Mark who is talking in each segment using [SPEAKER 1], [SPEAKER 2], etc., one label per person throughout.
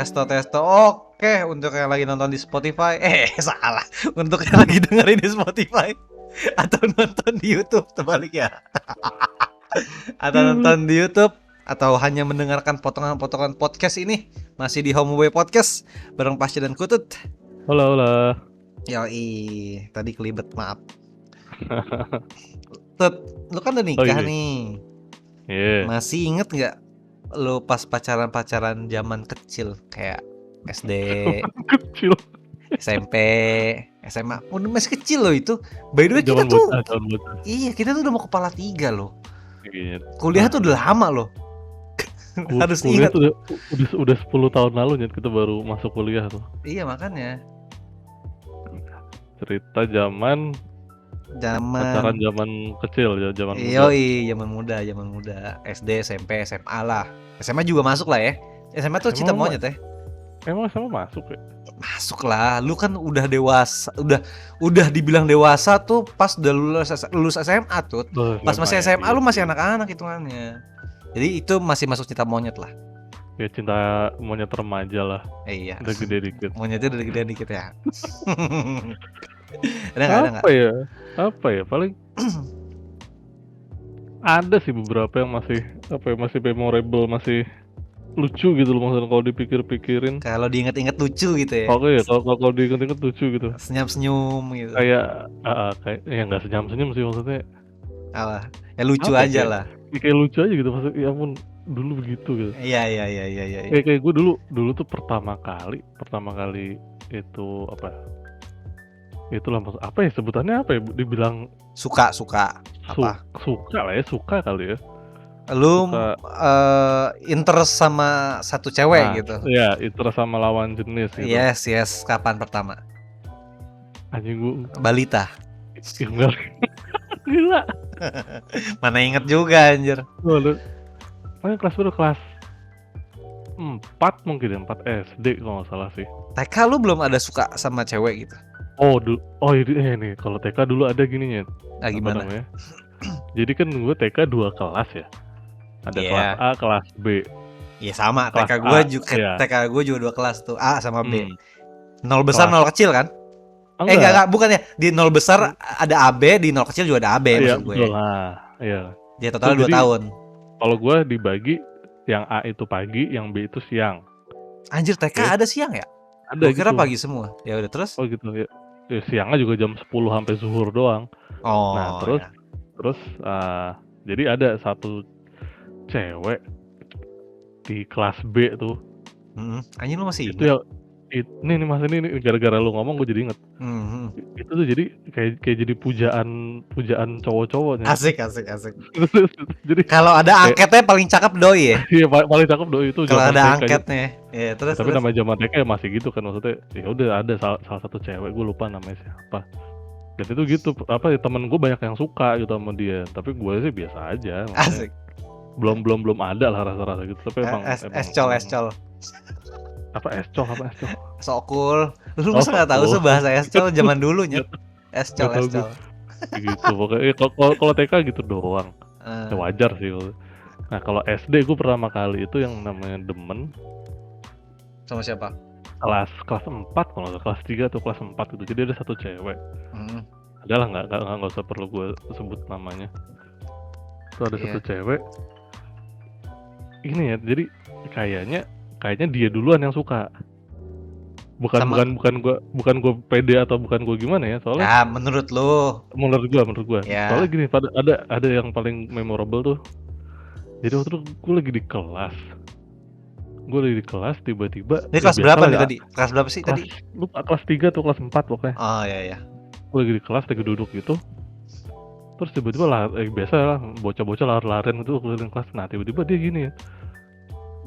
[SPEAKER 1] Testo. Oke, untuk yang lagi nonton di Spotify, salah. Untuk yang lagi dengerin di Spotify atau nonton di YouTube, terbalik ya. Atau nonton di YouTube atau hanya mendengarkan potongan-potongan podcast ini, masih di Homeway Podcast bareng Pasya dan Kutut.
[SPEAKER 2] Hola.
[SPEAKER 1] Yoi, tadi kelibet, maaf. Tut, lu kan udah nikah nih.
[SPEAKER 2] Yeah.
[SPEAKER 1] Masih inget nggak lu pas pacaran zaman kecil kayak SD,
[SPEAKER 2] Kecil.
[SPEAKER 1] SMP, SMA, udah masih kecil loh itu. By the way kita tuh, iya kita tuh udah mau kepala 3 loh.
[SPEAKER 2] Iya.
[SPEAKER 1] Kuliah tuh udah lama loh. Harus ingat.
[SPEAKER 2] Tuh udah 10 tahun lalu Nyet, kita baru masuk kuliah tuh.
[SPEAKER 1] Iya makanya.
[SPEAKER 2] Cerita zaman pacaran zaman kecil ya, zaman muda.
[SPEAKER 1] Zaman muda. SD, SMP, SMA lah. SMA juga masuk lah ya. SMA tuh cinta monyet ya.
[SPEAKER 2] Emang SMA masuk ya?
[SPEAKER 1] Masuk lah, lu kan udah dewasa, udah dibilang dewasa tuh pas udah lulus SMA tuh. Pas masih SMA lu masih anak-anak hitungannya. Jadi itu masih masuk cinta monyet lah.
[SPEAKER 2] Ya cinta monyet remaja lah.
[SPEAKER 1] Iya.
[SPEAKER 2] Udah gede dikit.
[SPEAKER 1] Monyetnya udah gede dikit ya.
[SPEAKER 2] Ada apa ya paling ada sih beberapa yang masih memorable, masih lucu gitu loh, maksudnya kalau dipikir-pikirin.
[SPEAKER 1] Kalau diinget-inget lucu gitu ya.
[SPEAKER 2] Oke ya, kalau diinget-inget lucu gitu.
[SPEAKER 1] Senyum-senyum gitu.
[SPEAKER 2] Kayak ya nggak senyum-senyum sih maksudnya.
[SPEAKER 1] Apa? Ya lucu aja lah.
[SPEAKER 2] Kayak lucu aja gitu maksudnya. Ya ampun, dulu begitu gitu.
[SPEAKER 1] Iya.
[SPEAKER 2] Kayak gue dulu tuh pertama kali itu apa? Itulah maksud apa ya sebutannya apa ya? Dibilang
[SPEAKER 1] suka apa?
[SPEAKER 2] Suka lah ya, suka kali ya.
[SPEAKER 1] Lu interest sama satu cewek gitu.
[SPEAKER 2] Iya, interest sama lawan jenis gitu.
[SPEAKER 1] Yes. Kapan pertama?
[SPEAKER 2] Anjing gue
[SPEAKER 1] balita.
[SPEAKER 2] Enggak. Gila.
[SPEAKER 1] Mana inget juga anjir.
[SPEAKER 2] Kelas 4 mungkin ya, 4 SD kalau nggak salah sih.
[SPEAKER 1] TK lu belum ada suka sama cewek gitu?
[SPEAKER 2] Ini kalau TK dulu ada gininya.
[SPEAKER 1] Gimana?
[SPEAKER 2] Namanya? Jadi kan gue TK 2 kelas ya. Ada kelas A, kelas B.
[SPEAKER 1] Iya sama, TK gue juga 2 kelas tuh, A sama B. 0 besar, 0 kecil kan? Enggak, bukan ya. Di 0 besar ada AB, di 0 kecil juga ada AB maksud gue.
[SPEAKER 2] Iya.
[SPEAKER 1] Dia total 2 tahun.
[SPEAKER 2] Kalau gue dibagi, yang A itu pagi, yang B itu siang.
[SPEAKER 1] Anjir, TK ada siang ya?
[SPEAKER 2] Ada.
[SPEAKER 1] Gue kira pagi semua. Ya udah terus?
[SPEAKER 2] Oh gitu ya. Siangnya juga jam 10 sampai zuhur doang. Nah, terus jadi ada satu cewek di kelas B tuh.
[SPEAKER 1] Anjir lu masih
[SPEAKER 2] itu ingat? Ini Mas, ini gara-gara lu ngomong gue jadi inget. Itu tuh jadi kayak jadi pujaan cowok-cowoknya.
[SPEAKER 1] Asik.
[SPEAKER 2] Jadi
[SPEAKER 1] kalau ada angketnya paling cakep doi ya.
[SPEAKER 2] Iya, paling cakep doi itu.
[SPEAKER 1] Kalau ada angketnya. Iya, terus.
[SPEAKER 2] Tapi nama zaman TK masih gitu kan, maksudnya ya udah ada salah satu cewek, gue lupa namanya siapa. Dan itu gitu, temen gue banyak yang suka gitu sama dia, tapi gue sih biasa aja.
[SPEAKER 1] Asik.
[SPEAKER 2] Belum ada lah rasa-rasa gitu, tapi emang
[SPEAKER 1] escol.
[SPEAKER 2] Apa escol?
[SPEAKER 1] Sokul. Lu masa nggak tahu bahasa escol zaman dulunya? Escol.
[SPEAKER 2] Gitu pokoknya. Kalau TK gitu doang. Ya wajar sih. Nah kalau SD gue pertama kali itu yang namanya demen.
[SPEAKER 1] Sama siapa?
[SPEAKER 2] Kelas 4 kalau nggak, kelas 3 atau kelas 4 gitu. Jadi ada satu cewek. Adalah nggak usah perlu gue sebut namanya. Itu ada satu cewek. Ini ya, jadi kayaknya dia duluan yang suka. Bukan gue pede atau bukan gue gimana ya, soalnya.
[SPEAKER 1] Ya menurut
[SPEAKER 2] gue.
[SPEAKER 1] Ya.
[SPEAKER 2] Soalnya gini, ada yang paling memorable tuh. Jadi waktu itu gue lagi di kelas. Tiba-tiba.
[SPEAKER 1] Ini kelas berapa nih tadi? Kelas berapa sih tadi?
[SPEAKER 2] Lupa, kelas 3 atau kelas 4 pokoknya.
[SPEAKER 1] Oh iya.
[SPEAKER 2] Gue lagi di kelas, lagi duduk gitu. Terus tiba-tiba biasa lah, bocah-bocah lari-larian gitu keliling kelas. Nah tiba-tiba dia gini ya.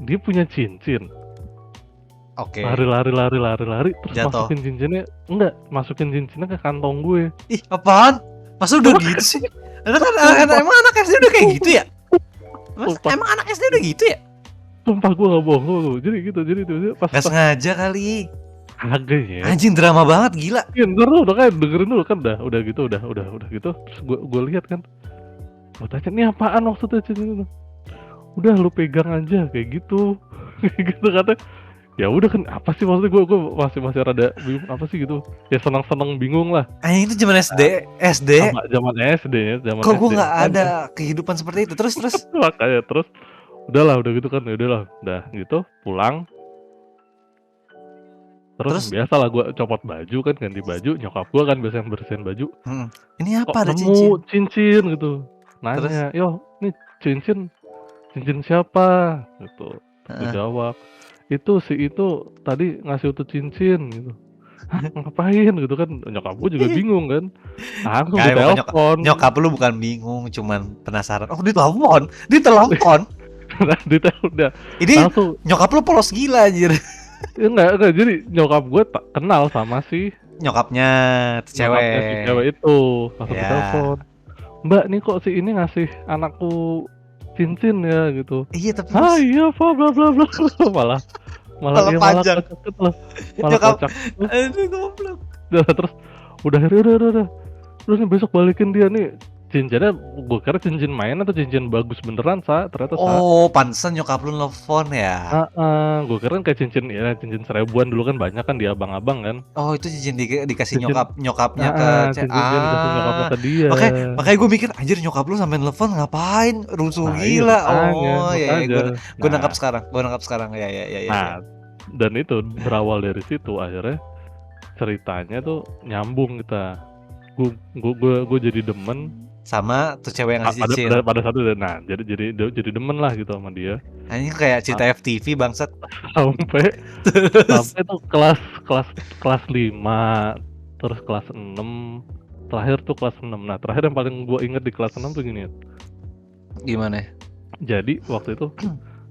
[SPEAKER 2] Dia punya cincin.
[SPEAKER 1] Oke.
[SPEAKER 2] Lari. Terus
[SPEAKER 1] jatuh.
[SPEAKER 2] Masukin cincinnya ke kantong gue.
[SPEAKER 1] Ih, apaan? Masa udah gitu sih? Emang anak SD udah kayak gitu ya? Emang anak SD udah gitu ya?
[SPEAKER 2] Sumpah gue gak bohong. Jadi gitu. Pas
[SPEAKER 1] sengaja kali.
[SPEAKER 2] Agak ya.
[SPEAKER 1] Anjing drama banget, gila.
[SPEAKER 2] Iya, ntar lu udah kan dengerin dulu kan, udah gitu. Terus gue lihat kan. Gue tanya, ini apaan maksudnya cincin itu? Udah lu pegang aja kayak gitu. Kayak gitu kata. Ya udah kan, apa sih maksudnya, gue masih rada bingung apa sih gitu. Ya senang-senang bingung lah.
[SPEAKER 1] Itu zaman SD.
[SPEAKER 2] Sama zaman SD ya, zaman
[SPEAKER 1] Kok gue
[SPEAKER 2] SD
[SPEAKER 1] nggak ada
[SPEAKER 2] makanya.
[SPEAKER 1] kehidupan seperti itu. Terus.
[SPEAKER 2] Makanya terus udahlah, udah gitu kan, ya udahlah, udah gitu pulang. Terus
[SPEAKER 1] Terus.
[SPEAKER 2] biasalah gue copot baju kan, ganti baju, nyokap gue kan biasanya bersihin baju.
[SPEAKER 1] Ini
[SPEAKER 2] Kok
[SPEAKER 1] apa ada cincin?
[SPEAKER 2] nemu cincin gitu.
[SPEAKER 1] Terus.
[SPEAKER 2] Nanya, "Yo, ini cincin cincin siapa?" gitu. Terus gue
[SPEAKER 1] Heeh.
[SPEAKER 2] jawab, itu tadi ngasih tuh cincin," gitu. "Hah, ngapain?" gitu kan. Nyokap gue juga bingung kan. Langsung
[SPEAKER 1] Bukan
[SPEAKER 2] ditelepon.
[SPEAKER 1] nyokap lu bukan bingung, cuman penasaran. Oh, ditelepon.
[SPEAKER 2] Nah, udah
[SPEAKER 1] Ini
[SPEAKER 2] langsung.
[SPEAKER 1] nyokap lu polos gila anjir.
[SPEAKER 2] Ya enggak, jadi nyokap gue kenal sama si
[SPEAKER 1] Nyokapnya tuh
[SPEAKER 2] nyokapnya si
[SPEAKER 1] cewek.
[SPEAKER 2] cewek itu. Langsung
[SPEAKER 1] Ya.
[SPEAKER 2] ditelepon, "Mbak, nih kok si ini ngasih anakku cincin ya," gitu.
[SPEAKER 1] Iya, tapi
[SPEAKER 2] "Ah iya Pak, bla bla bla." Malah malah
[SPEAKER 1] malah
[SPEAKER 2] ya malah
[SPEAKER 1] panjang.
[SPEAKER 2] kocak gitu loh. Malah
[SPEAKER 1] Nyokap,
[SPEAKER 2] kocak gitu.
[SPEAKER 1] aduh goblok.
[SPEAKER 2] Terus udah akhirnya udah. Terus nih besok balikin dia nih cincinnya, gue kira cincin main atau cincin bagus beneran, ternyata
[SPEAKER 1] Oh, pantesan nyokap lu nelfon ya.
[SPEAKER 2] gue kira kan kayak cincin ya, cincin 1000-an dulu kan banyak kan di abang-abang kan.
[SPEAKER 1] Oh, itu cincin dikasih
[SPEAKER 2] Cincin
[SPEAKER 1] nyokapnya ke
[SPEAKER 2] cincin dikasih nyokapnya ke dia.
[SPEAKER 1] makanya gue mikir anjir nyokap lu sampai nelfon ngapain? Rusuh
[SPEAKER 2] Nah iya
[SPEAKER 1] gila. Oh, ya
[SPEAKER 2] makanya.
[SPEAKER 1] gue nangkap sekarang. Ya.
[SPEAKER 2] Nah, dan itu berawal dari situ akhirnya ceritanya tuh nyambung kita. Gue jadi demen
[SPEAKER 1] sama tuh cewek yang ngasih cincin.
[SPEAKER 2] pada saat itu. Nah, jadi demen lah gitu sama dia.
[SPEAKER 1] Ini kayak cerita FTV bangsat.
[SPEAKER 2] Sampai
[SPEAKER 1] Terus
[SPEAKER 2] tuh kelas 5, terus kelas 6, terakhir tuh kelas 6. Nah, terakhir yang paling gue inget di kelas 6 tuh gini.
[SPEAKER 1] gimana?
[SPEAKER 2] Jadi waktu itu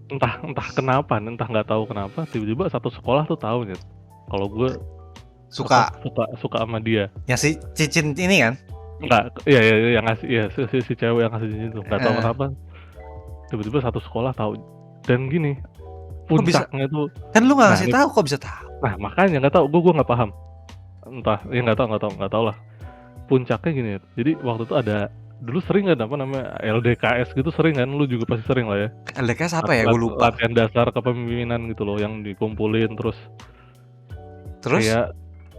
[SPEAKER 2] entah kenapa, entah nggak tahu kenapa, tiba-tiba satu sekolah tuh tahu nih kalau gue
[SPEAKER 1] Suka
[SPEAKER 2] sama dia.
[SPEAKER 1] yang si cincin ini kan?
[SPEAKER 2] Enggak, iya yang ngasih, iya si cewek yang ngasih cincin tuh, nggak tahu kenapa tiba-tiba satu sekolah tahu. Dan gini,
[SPEAKER 1] Kok bisa?
[SPEAKER 2] puncaknya tuh,
[SPEAKER 1] Kan lu nggak
[SPEAKER 2] nah
[SPEAKER 1] ngasih
[SPEAKER 2] ini,
[SPEAKER 1] tahu, kok bisa tahu?
[SPEAKER 2] nah makanya nggak tahu, gue nggak paham, entah ya nggak tahu lah. Puncaknya gini, jadi waktu itu ada dulu sering kan apa namanya LDKS gitu, sering kan, lu juga pasti sering lah ya.
[SPEAKER 1] LDKS apa ya? Gue lupa.
[SPEAKER 2] Latihan dasar kepemimpinan gitu loh, yang dikumpulin terus
[SPEAKER 1] Terus?
[SPEAKER 2] kayak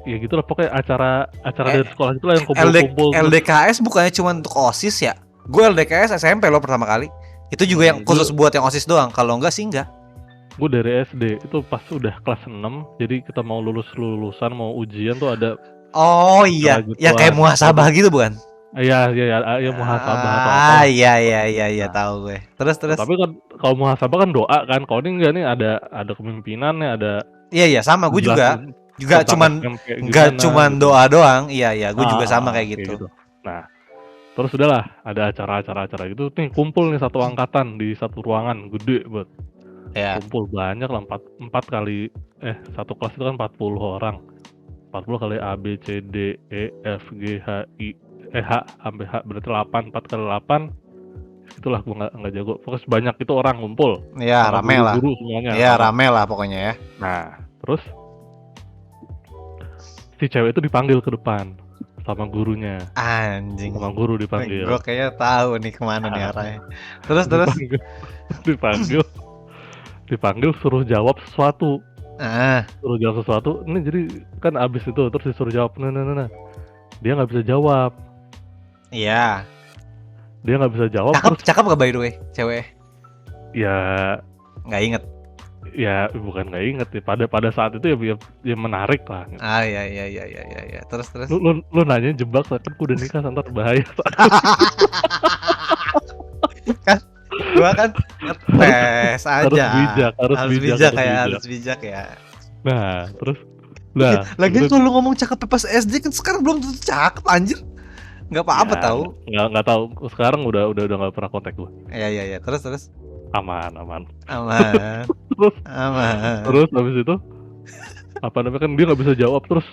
[SPEAKER 2] ya gitu lah, pokoknya acara dari sekolah itu lah yang kumpul-kumpul.
[SPEAKER 1] LDKS bukannya cuma untuk OSIS ya? Gue LDKS SMP loh pertama kali. Itu juga yang khusus buat yang OSIS doang. Kalau enggak sih enggak.
[SPEAKER 2] Gue dari SD itu pas udah kelas 6, jadi kita mau lulusan mau ujian tuh ada.
[SPEAKER 1] Oh iya, ya kayak muhasabah gitu bukan?
[SPEAKER 2] Iya muhasabah atau apa.
[SPEAKER 1] Iya tahu gue. Terus.
[SPEAKER 2] Tapi kan kalau muhasabah kan doa kan, kalau ini enggak nih, ada kepemimpinannya, ada.
[SPEAKER 1] Iya sama gue juga. Juga cuman
[SPEAKER 2] gitu.
[SPEAKER 1] doa doang. Iya, gue juga sama kayak gitu.
[SPEAKER 2] Nah, terus udahlah, ada acara gitu nih, kumpul nih satu angkatan di satu ruangan gede banget.
[SPEAKER 1] Ya.
[SPEAKER 2] Kumpul banyak lah, 4 kali satu kelas itu kan 40 orang. 40 kali A B C D E F G H I H sampai H, berarti 8, 4 kali 8. Itulah, gue nggak jago. Pokoknya banyak itu orang ngumpul.
[SPEAKER 1] Iya, rame lah.
[SPEAKER 2] Guru semuanya.
[SPEAKER 1] Iya, rame lah pokoknya ya.
[SPEAKER 2] Nah, terus si cewek itu dipanggil ke depan sama gurunya.
[SPEAKER 1] Anjing.
[SPEAKER 2] Sama guru dipanggil.
[SPEAKER 1] Gue kayaknya tahu nih kemana nih arahnya. Terus.
[SPEAKER 2] Dipanggil suruh jawab sesuatu.
[SPEAKER 1] Suruh
[SPEAKER 2] jawab sesuatu. Ini jadi kan abis itu terus disuruh jawab. Nah. Dia nggak bisa jawab.
[SPEAKER 1] Iya.
[SPEAKER 2] Dia nggak bisa jawab.
[SPEAKER 1] Cakep gak by the way, cewek?
[SPEAKER 2] Ya.
[SPEAKER 1] Nggak inget.
[SPEAKER 2] Ya bukan nggak inget ya. Pada saat itu ya menarik lah.
[SPEAKER 1] Iya. Terus.
[SPEAKER 2] Lu nanya jebak, kan udah nikah, ntar bahaya.
[SPEAKER 1] Kan gua kan ngetes aja. Harus bijak ya.
[SPEAKER 2] Nah, terus
[SPEAKER 1] lagian kalau lu ngomong cakep pas SD kan sekarang belum tentu cakep anjir. Enggak apa-apa tahu.
[SPEAKER 2] Enggak tahu. Sekarang udah enggak pernah kontak gua.
[SPEAKER 1] Iya. Terus.
[SPEAKER 2] Aman.
[SPEAKER 1] Terus
[SPEAKER 2] habis itu apa namanya, kan dia enggak bisa jawab, terus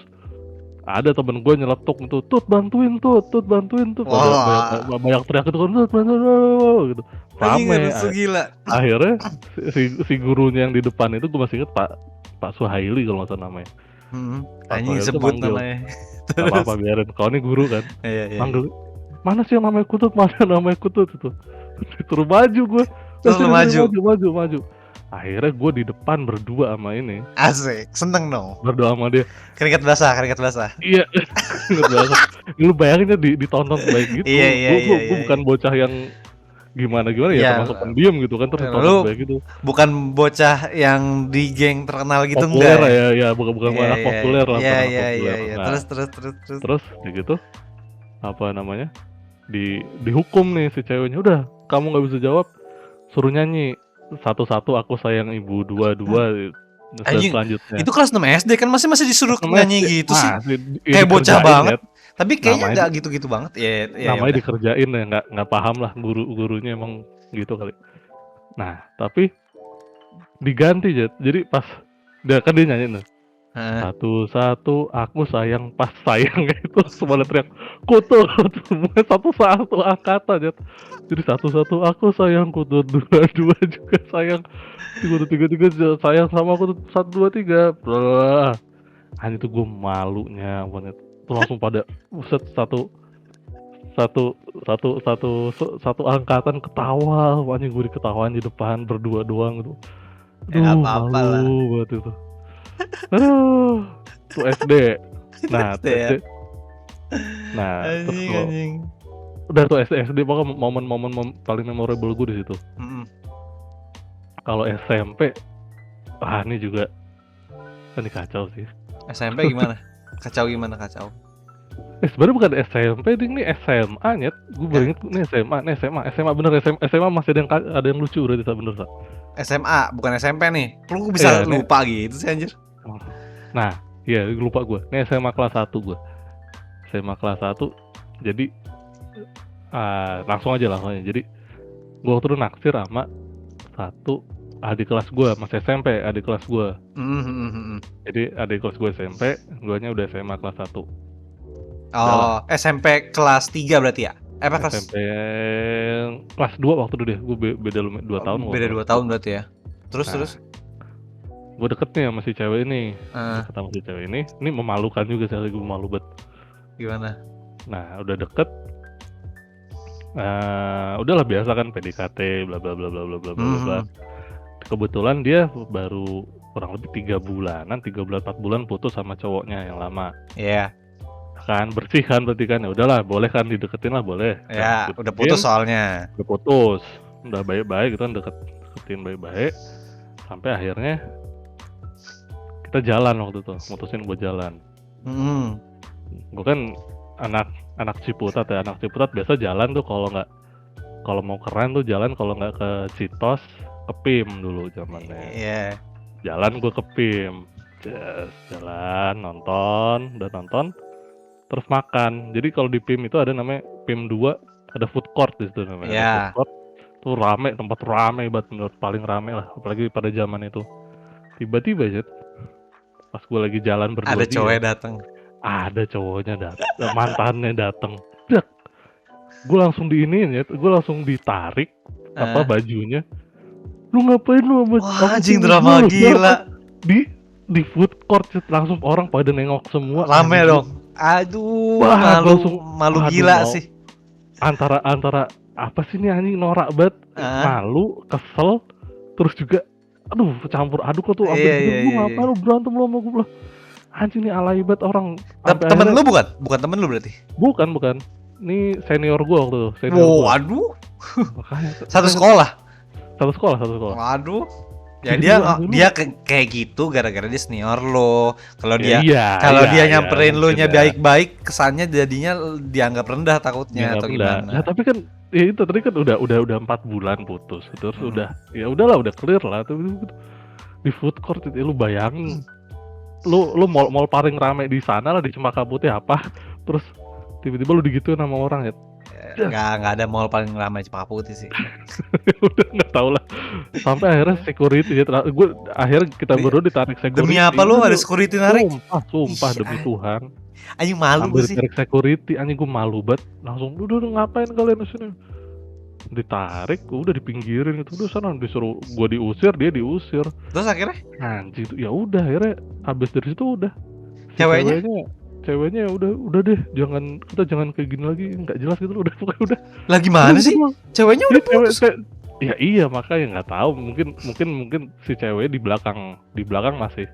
[SPEAKER 2] ada temen gue nyeletuk gitu, Tut bantuin tuh. Banyak teriak gitu kan, Tut bantuin gitu. Rame.
[SPEAKER 1] Gila.
[SPEAKER 2] Akhirnya si gurunya yang di depan itu, gue masih inget Pak Suhaili kalau nggak salah namanya.
[SPEAKER 1] Anjing sebut namanya.
[SPEAKER 2] Gak apa-apa, biarin. Kalau ini guru kan.
[SPEAKER 1] Iya.
[SPEAKER 2] Manggil, mana sih yang namanya Kutut? Itu. Suruh maju gue.
[SPEAKER 1] Terus lu maju.
[SPEAKER 2] Akhirnya gue di depan berdua sama ini,
[SPEAKER 1] Asik, seneng dong.
[SPEAKER 2] berdua sama dia.
[SPEAKER 1] Keringat basah, keringat basah.
[SPEAKER 2] Iya, inget banget. Lu bayangin ya ditonton sebaik gitu.
[SPEAKER 1] Iya, iya,
[SPEAKER 2] Gue
[SPEAKER 1] iya,
[SPEAKER 2] gue
[SPEAKER 1] iya.
[SPEAKER 2] bukan bocah yang gimana ya,
[SPEAKER 1] Iya,
[SPEAKER 2] termasuk pendiam gitu kan, terus ditonton
[SPEAKER 1] lu
[SPEAKER 2] sebaik gitu.
[SPEAKER 1] bukan bocah yang di geng terkenal gitu
[SPEAKER 2] Populer
[SPEAKER 1] enggak ya?
[SPEAKER 2] ya, bukan
[SPEAKER 1] Iya,
[SPEAKER 2] anak
[SPEAKER 1] iya,
[SPEAKER 2] populer lah,
[SPEAKER 1] iya,
[SPEAKER 2] bukan anak
[SPEAKER 1] iya, iya,
[SPEAKER 2] populer.
[SPEAKER 1] iya.
[SPEAKER 2] Nah,
[SPEAKER 1] Terus.
[SPEAKER 2] terus kayak gitu, apa namanya, dihukum nih si ceweknya. Udah, kamu nggak bisa jawab, suruh nyanyi satu-satu aku sayang ibu, dua-dua, dan
[SPEAKER 1] Anjing,
[SPEAKER 2] selanjutnya.
[SPEAKER 1] itu kelas 6 SD kan masih disuruh
[SPEAKER 2] Kelas 6 SD,
[SPEAKER 1] nyanyi gitu sih.
[SPEAKER 2] ya
[SPEAKER 1] Kayak bocah
[SPEAKER 2] dikerjain
[SPEAKER 1] banget.
[SPEAKER 2] ya,
[SPEAKER 1] Tapi kayaknya
[SPEAKER 2] namanya
[SPEAKER 1] nggak gitu-gitu banget. Ya
[SPEAKER 2] namanya
[SPEAKER 1] udah.
[SPEAKER 2] dikerjain ya, nggak paham lah, gurunya emang gitu kali. Nah, tapi diganti jadi pas dia nyanyi nih,
[SPEAKER 1] Heeh.
[SPEAKER 2] satu-satu aku sayang, pas sayang itu semua teriak kutu semua, satu-satu angkatan Jet. Jadi satu-satu aku sayang kutu, dua-dua juga sayang, tiga-tiga sayang sama aku, satu dua tiga, blah. Hanya itu gue malunya banget. Tuh langsung pada buset, satu satu angkatan ketawa, anjing gue diketawain di depan berdua doang gitu.
[SPEAKER 1] Ya nggak
[SPEAKER 2] Aduh,
[SPEAKER 1] apa-apa lah.
[SPEAKER 2] malu banget itu. Aduh, tuh SD. Nah,
[SPEAKER 1] SD
[SPEAKER 2] tuh
[SPEAKER 1] ya.
[SPEAKER 2] SD. Nah, terus
[SPEAKER 1] Anjing,
[SPEAKER 2] kalau
[SPEAKER 1] anjing.
[SPEAKER 2] udah tuh SD pokoknya momen-momen paling memorable gue di situ.
[SPEAKER 1] Mm-mm.
[SPEAKER 2] Kalau SMP, ini juga ini kacau sih.
[SPEAKER 1] SMP gimana? Kacau gimana kacau?
[SPEAKER 2] Sebenarnya bukan SMP, ini SMA nyet. Gue baru inget nih SMA bener, SMA masih ada yang lucu berarti, bener tak?
[SPEAKER 1] SMA bukan SMP nih. Lu bisa
[SPEAKER 2] Iya, nih.
[SPEAKER 1] lupa gitu sih anjir.
[SPEAKER 2] Nah, iya lupa gue. Ini SMA kelas 1 gue. SMA kelas 1. Jadi langsung aja. Jadi gue waktu itu naksir sama satu adik kelas gue, masih SMP, adik kelas gue. Jadi adik kelas gue SMP, guanya udah SMA kelas 1.
[SPEAKER 1] Oh, SMP kelas 3 berarti ya?
[SPEAKER 2] SMP kelas 2 waktu itu deh. Gue beda 2 tahun.
[SPEAKER 1] Beda 2 tahun berarti ya. Terus
[SPEAKER 2] gue deket nih sama si cewek ini. Deket sama si cewek ini. Ini memalukan juga sih, gue malu banget.
[SPEAKER 1] Gimana?
[SPEAKER 2] Nah, udah deket. Udahlah biasa kan, PDKT bla bla bla bla bla bla bla. Kebetulan dia baru kurang lebih 3 bulan 4 bulan putus sama cowoknya yang lama.
[SPEAKER 1] Iya.
[SPEAKER 2] Kan bersih kan berarti kan, ya udahlah boleh kan dideketin lah, boleh.
[SPEAKER 1] Ya, udah putus soalnya.
[SPEAKER 2] Udah putus. Udah baik-baik gitu kan, deketin baik-baik. Sampai akhirnya kita jalan waktu itu, mutusin buat jalan. Gue kan anak Ciputat ya, anak Ciputat biasa jalan tuh kalau mau keren tuh jalan, kalau nggak ke Citos, ke PIM dulu zamannya.
[SPEAKER 1] Iya.
[SPEAKER 2] Jalan gue ke PIM, jalan nonton, terus makan. Jadi kalau di PIM itu ada namanya PIM 2, ada food court di situ namanya.
[SPEAKER 1] Yeah.
[SPEAKER 2] Food court tuh rame, tempat rame banget, menurut paling rame lah, apalagi pada zaman itu. Tiba-tiba aja pas gue lagi jalan berdua,
[SPEAKER 1] ada cowoknya datang.
[SPEAKER 2] Ada cowoknya datang, mantannya datang. Gue langsung diiniin ya, gue langsung ditarik bajunya. Lu ngapain lu?
[SPEAKER 1] Wah, anjing drama gila.
[SPEAKER 2] Di food court langsung orang pada nengok semua.
[SPEAKER 1] Rame dong. Aduh, malu gila sih.
[SPEAKER 2] Antara apa sih ini anjing, norak banget. Malu, kesel, terus juga aduh campur aduk lo tuh. Gue ngapain lu berantem lo sama gue? Anjing nih alay banget orang.
[SPEAKER 1] Temen lu bukan? Bukan temen lu berarti?
[SPEAKER 2] Bukan. Ini senior gue waktu itu.
[SPEAKER 1] Aduh. Satu sekolah. Waduh. Ya dia kayak gitu gara-gara dia senior lo. Kalau dia nyamperin lu nya baik-baik, kesannya jadinya dianggap rendah takutnya atau gimana.
[SPEAKER 2] Nah, tapi kan ya itu tadi kan udah 4 bulan putus. Terus udah clear lah. Di food court itu lu bayangin. Lu mall paling rame di sana lah, di Cempaka Putih apa. Terus tiba-tiba lu digituin sama orang ya.
[SPEAKER 1] Nggak ada mall paling ramai Cempaka Putih sih.
[SPEAKER 2] Udah nggak tahu lah. Sampai akhirnya security ya, akhirnya kita berdua ditarik security.
[SPEAKER 1] Demi apa lu ada security narik?
[SPEAKER 2] Sumpah demi Tuhan.
[SPEAKER 1] Anjing malu gue sih.
[SPEAKER 2] Ditarik security, anjing gue malu banget. Langsung udah ngapain kalian di sini? Ditarik, udah dipinggirin gitu. Udah sana disuruh gue diusir, dia diusir.
[SPEAKER 1] Terus akhirnya?
[SPEAKER 2] Anjing itu ya udah, akhirnya habis dari situ udah. Ceweknya udah deh, kita jangan kayak gini lagi, nggak jelas gitu, udah.
[SPEAKER 1] Lagi mana sih? Ceweknya udah putus.
[SPEAKER 2] Ya iya makanya nggak tahu, mungkin si cewek di belakang masih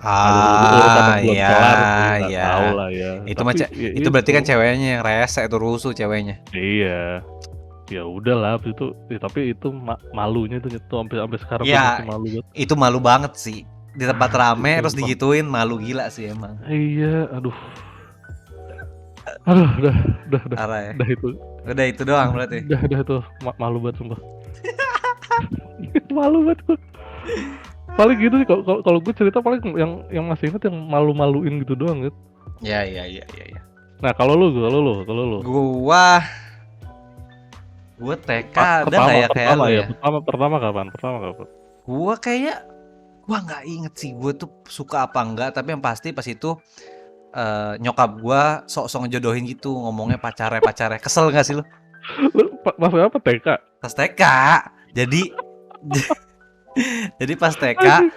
[SPEAKER 2] ada urusan yang belum
[SPEAKER 1] Iya,
[SPEAKER 2] kelar sih, nggak
[SPEAKER 1] iya.
[SPEAKER 2] tahu lah ya.
[SPEAKER 1] Itu mah
[SPEAKER 2] Tapi ya
[SPEAKER 1] itu berarti
[SPEAKER 2] itu,
[SPEAKER 1] kan ceweknya yang rese, itu rusuh ceweknya.
[SPEAKER 2] iya. Ya udahlah habis itu, ya, tapi itu malunya tuh sampai sekarang tuh masih
[SPEAKER 1] Ya,
[SPEAKER 2] malu banget.
[SPEAKER 1] itu malu banget sih. Di tempat
[SPEAKER 2] Asli,
[SPEAKER 1] rame terus
[SPEAKER 2] sumpah.
[SPEAKER 1] digituin, malu gila sih emang.
[SPEAKER 2] Iya, aduh, udah,
[SPEAKER 1] Parah ya.
[SPEAKER 2] udah itu,
[SPEAKER 1] Udah itu doang berarti.
[SPEAKER 2] udah itu malu banget sumpah. Malu banget gua. Paling gitu sih kalau gue cerita paling yang masih inget yang malu-maluin gitu doang gitu.
[SPEAKER 1] Ya.
[SPEAKER 2] Nah kalau lu.
[SPEAKER 1] Gua TK ada nggak ya kayak
[SPEAKER 2] Pertama
[SPEAKER 1] lu
[SPEAKER 2] ya,
[SPEAKER 1] ya?
[SPEAKER 2] pertama kapan?
[SPEAKER 1] Gua kayak gua nggak inget sih gua tuh suka apa enggak, tapi yang pasti pas itu nyokap gua sok-sok ngejodohin gitu, ngomongnya pacare. Kesel nggak sih lu?
[SPEAKER 2] Lu masuk apa TK?
[SPEAKER 1] Pas TK. Jadi jadi pas TK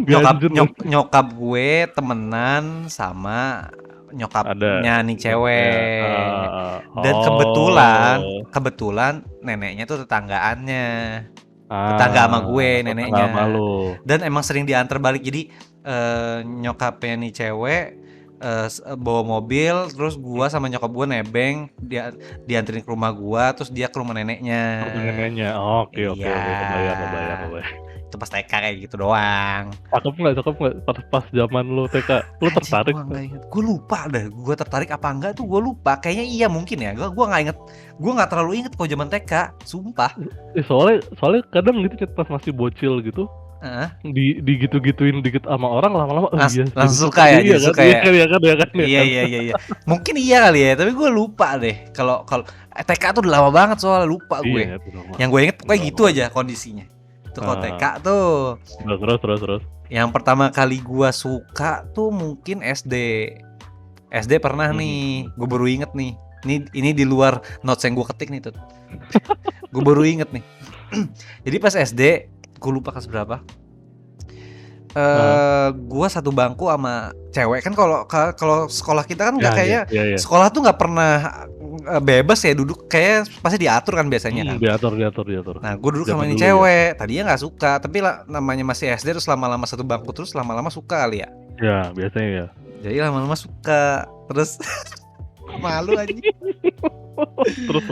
[SPEAKER 2] Ganjut lu.
[SPEAKER 1] nyokap gue temenan sama
[SPEAKER 2] Ada.
[SPEAKER 1] nyokapnya nih
[SPEAKER 2] Ya,
[SPEAKER 1] cewek. Dan
[SPEAKER 2] oh.
[SPEAKER 1] kebetulan neneknya tuh tetanggaannya. Tetangga sama gue
[SPEAKER 2] Tetangga
[SPEAKER 1] neneknya.
[SPEAKER 2] sama lu.
[SPEAKER 1] Dan emang sering diantar balik. Jadi nyokapnya nih cewek bawa mobil, terus gua sama nyokap gua nebeng, dia dianterin ke rumah gua, terus dia ke rumah neneknya.
[SPEAKER 2] Rumah neneknya. Oke,
[SPEAKER 1] Iya.
[SPEAKER 2] kebayang.
[SPEAKER 1] Itu pas TK kayak gitu doang.
[SPEAKER 2] Cakep nggak pas zaman lu TK? Lu
[SPEAKER 1] Anjing,
[SPEAKER 2] tertarik?
[SPEAKER 1] gua nggak inget. Gue lupa dah. Gue tertarik apa enggak tuh gue lupa. Kayaknya iya mungkin ya. Gue nggak inget. Gue nggak terlalu inget kalau zaman TK. Sumpah.
[SPEAKER 2] Soalnya kadang gitu pas masih bocil gitu,
[SPEAKER 1] Heeh.
[SPEAKER 2] digituin dikit sama orang lama-lama iya
[SPEAKER 1] Langsung suka ya.
[SPEAKER 2] iya
[SPEAKER 1] Jadi
[SPEAKER 2] kan
[SPEAKER 1] suka ya.
[SPEAKER 2] iya kan
[SPEAKER 1] Iya. Mungkin iya kali ya. Tapi gue lupa deh. Kalau TK tuh udah lama banget soalnya lupa gue.
[SPEAKER 2] Iya, itu lama.
[SPEAKER 1] Yang gue inget pokoknya
[SPEAKER 2] Lama.
[SPEAKER 1] gitu aja kondisinya. Itu kalau TK tuh.
[SPEAKER 2] Terus.
[SPEAKER 1] Yang pertama kali gue suka tuh mungkin SD. SD pernah nih. Gue baru inget nih. Ini di luar notes yang gue ketik nih tuh. Gue baru inget nih. Jadi pas SD, gue lupa kelas berapa. Gue satu bangku sama cewek kan. Kalau sekolah kita kan nggak kayak
[SPEAKER 2] iya.
[SPEAKER 1] sekolah tuh nggak pernah bebas ya duduk, kayak pasti diatur kan biasanya kan.
[SPEAKER 2] Diatur.
[SPEAKER 1] Nah gue duduk sama ini
[SPEAKER 2] Zaman dulu
[SPEAKER 1] cewek. Tadinya nggak suka, tapi namanya masih SD terus lama-lama satu bangku terus lama-lama suka kali ya.
[SPEAKER 2] Ya biasanya ya.
[SPEAKER 1] Jadi lama-lama suka terus malu aja.
[SPEAKER 2] terus.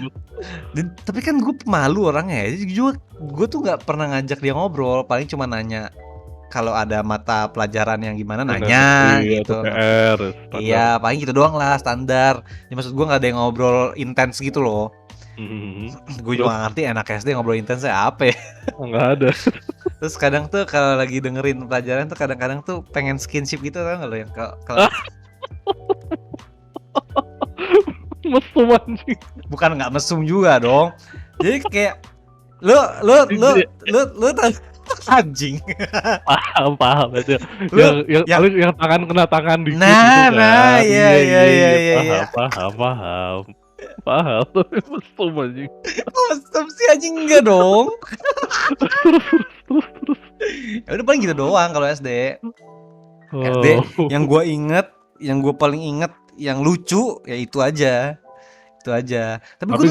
[SPEAKER 1] Tapi kan gue pemalu orangnya ya. Jadi gue tuh nggak pernah ngajak dia ngobrol. Paling cuma nanya kalau ada mata pelajaran yang gimana nanya gitu.
[SPEAKER 2] PR,
[SPEAKER 1] Iya, paling gitu doang lah standar. Ya, maksud gue nggak ada yang ngobrol intens gitu loh. Gue juga ngerti anak SD ngobrol intensnya apa ya.
[SPEAKER 2] Nggak ada.
[SPEAKER 1] Terus kadang tuh kalau lagi dengerin pelajaran tuh kadang-kadang tuh pengen skinship gitu kan lo yang kalau
[SPEAKER 2] Mesum anjing.
[SPEAKER 1] bukan nggak mesum juga dong. Jadi kayak lu anjing.
[SPEAKER 2] Paham aja. Yang tangan kena tangan dikit
[SPEAKER 1] Nah,
[SPEAKER 2] gitu kan.
[SPEAKER 1] nah, iya.
[SPEAKER 2] Paham. Mesum anjing.
[SPEAKER 1] Mesum sih anjing enggak dong.
[SPEAKER 2] Terus.
[SPEAKER 1] Ya udah paling gitu doang kalau SD. SD yang gue inget, yang gue paling inget, yang lucu ya itu aja. Tapi gue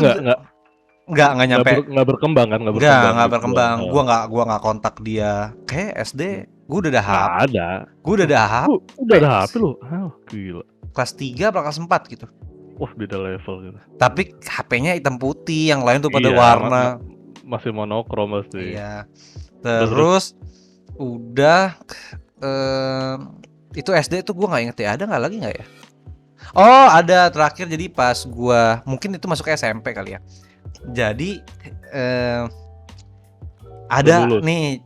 [SPEAKER 1] nggak nyampe.
[SPEAKER 2] Nggak berkembang kan?
[SPEAKER 1] Nggak berkembang. Gue nggak kontak dia. Kayak SD gue udah ada HP. Gue udah ada HP.
[SPEAKER 2] Udah ada HP lo? Gila.
[SPEAKER 1] Kelas 3 atau kelas 4 gitu.
[SPEAKER 2] Wah beda level gitu.
[SPEAKER 1] Tapi HP-nya hitam putih, yang lain tuh pada warna.
[SPEAKER 2] Masih monokrom pasti.
[SPEAKER 1] Iya. Terus udah itu SD tuh gue nggak inget ya, ada nggak lagi nggak ya? Oh ada, terakhir jadi pas gue mungkin itu masuk SMP kali ya. Jadi ada nih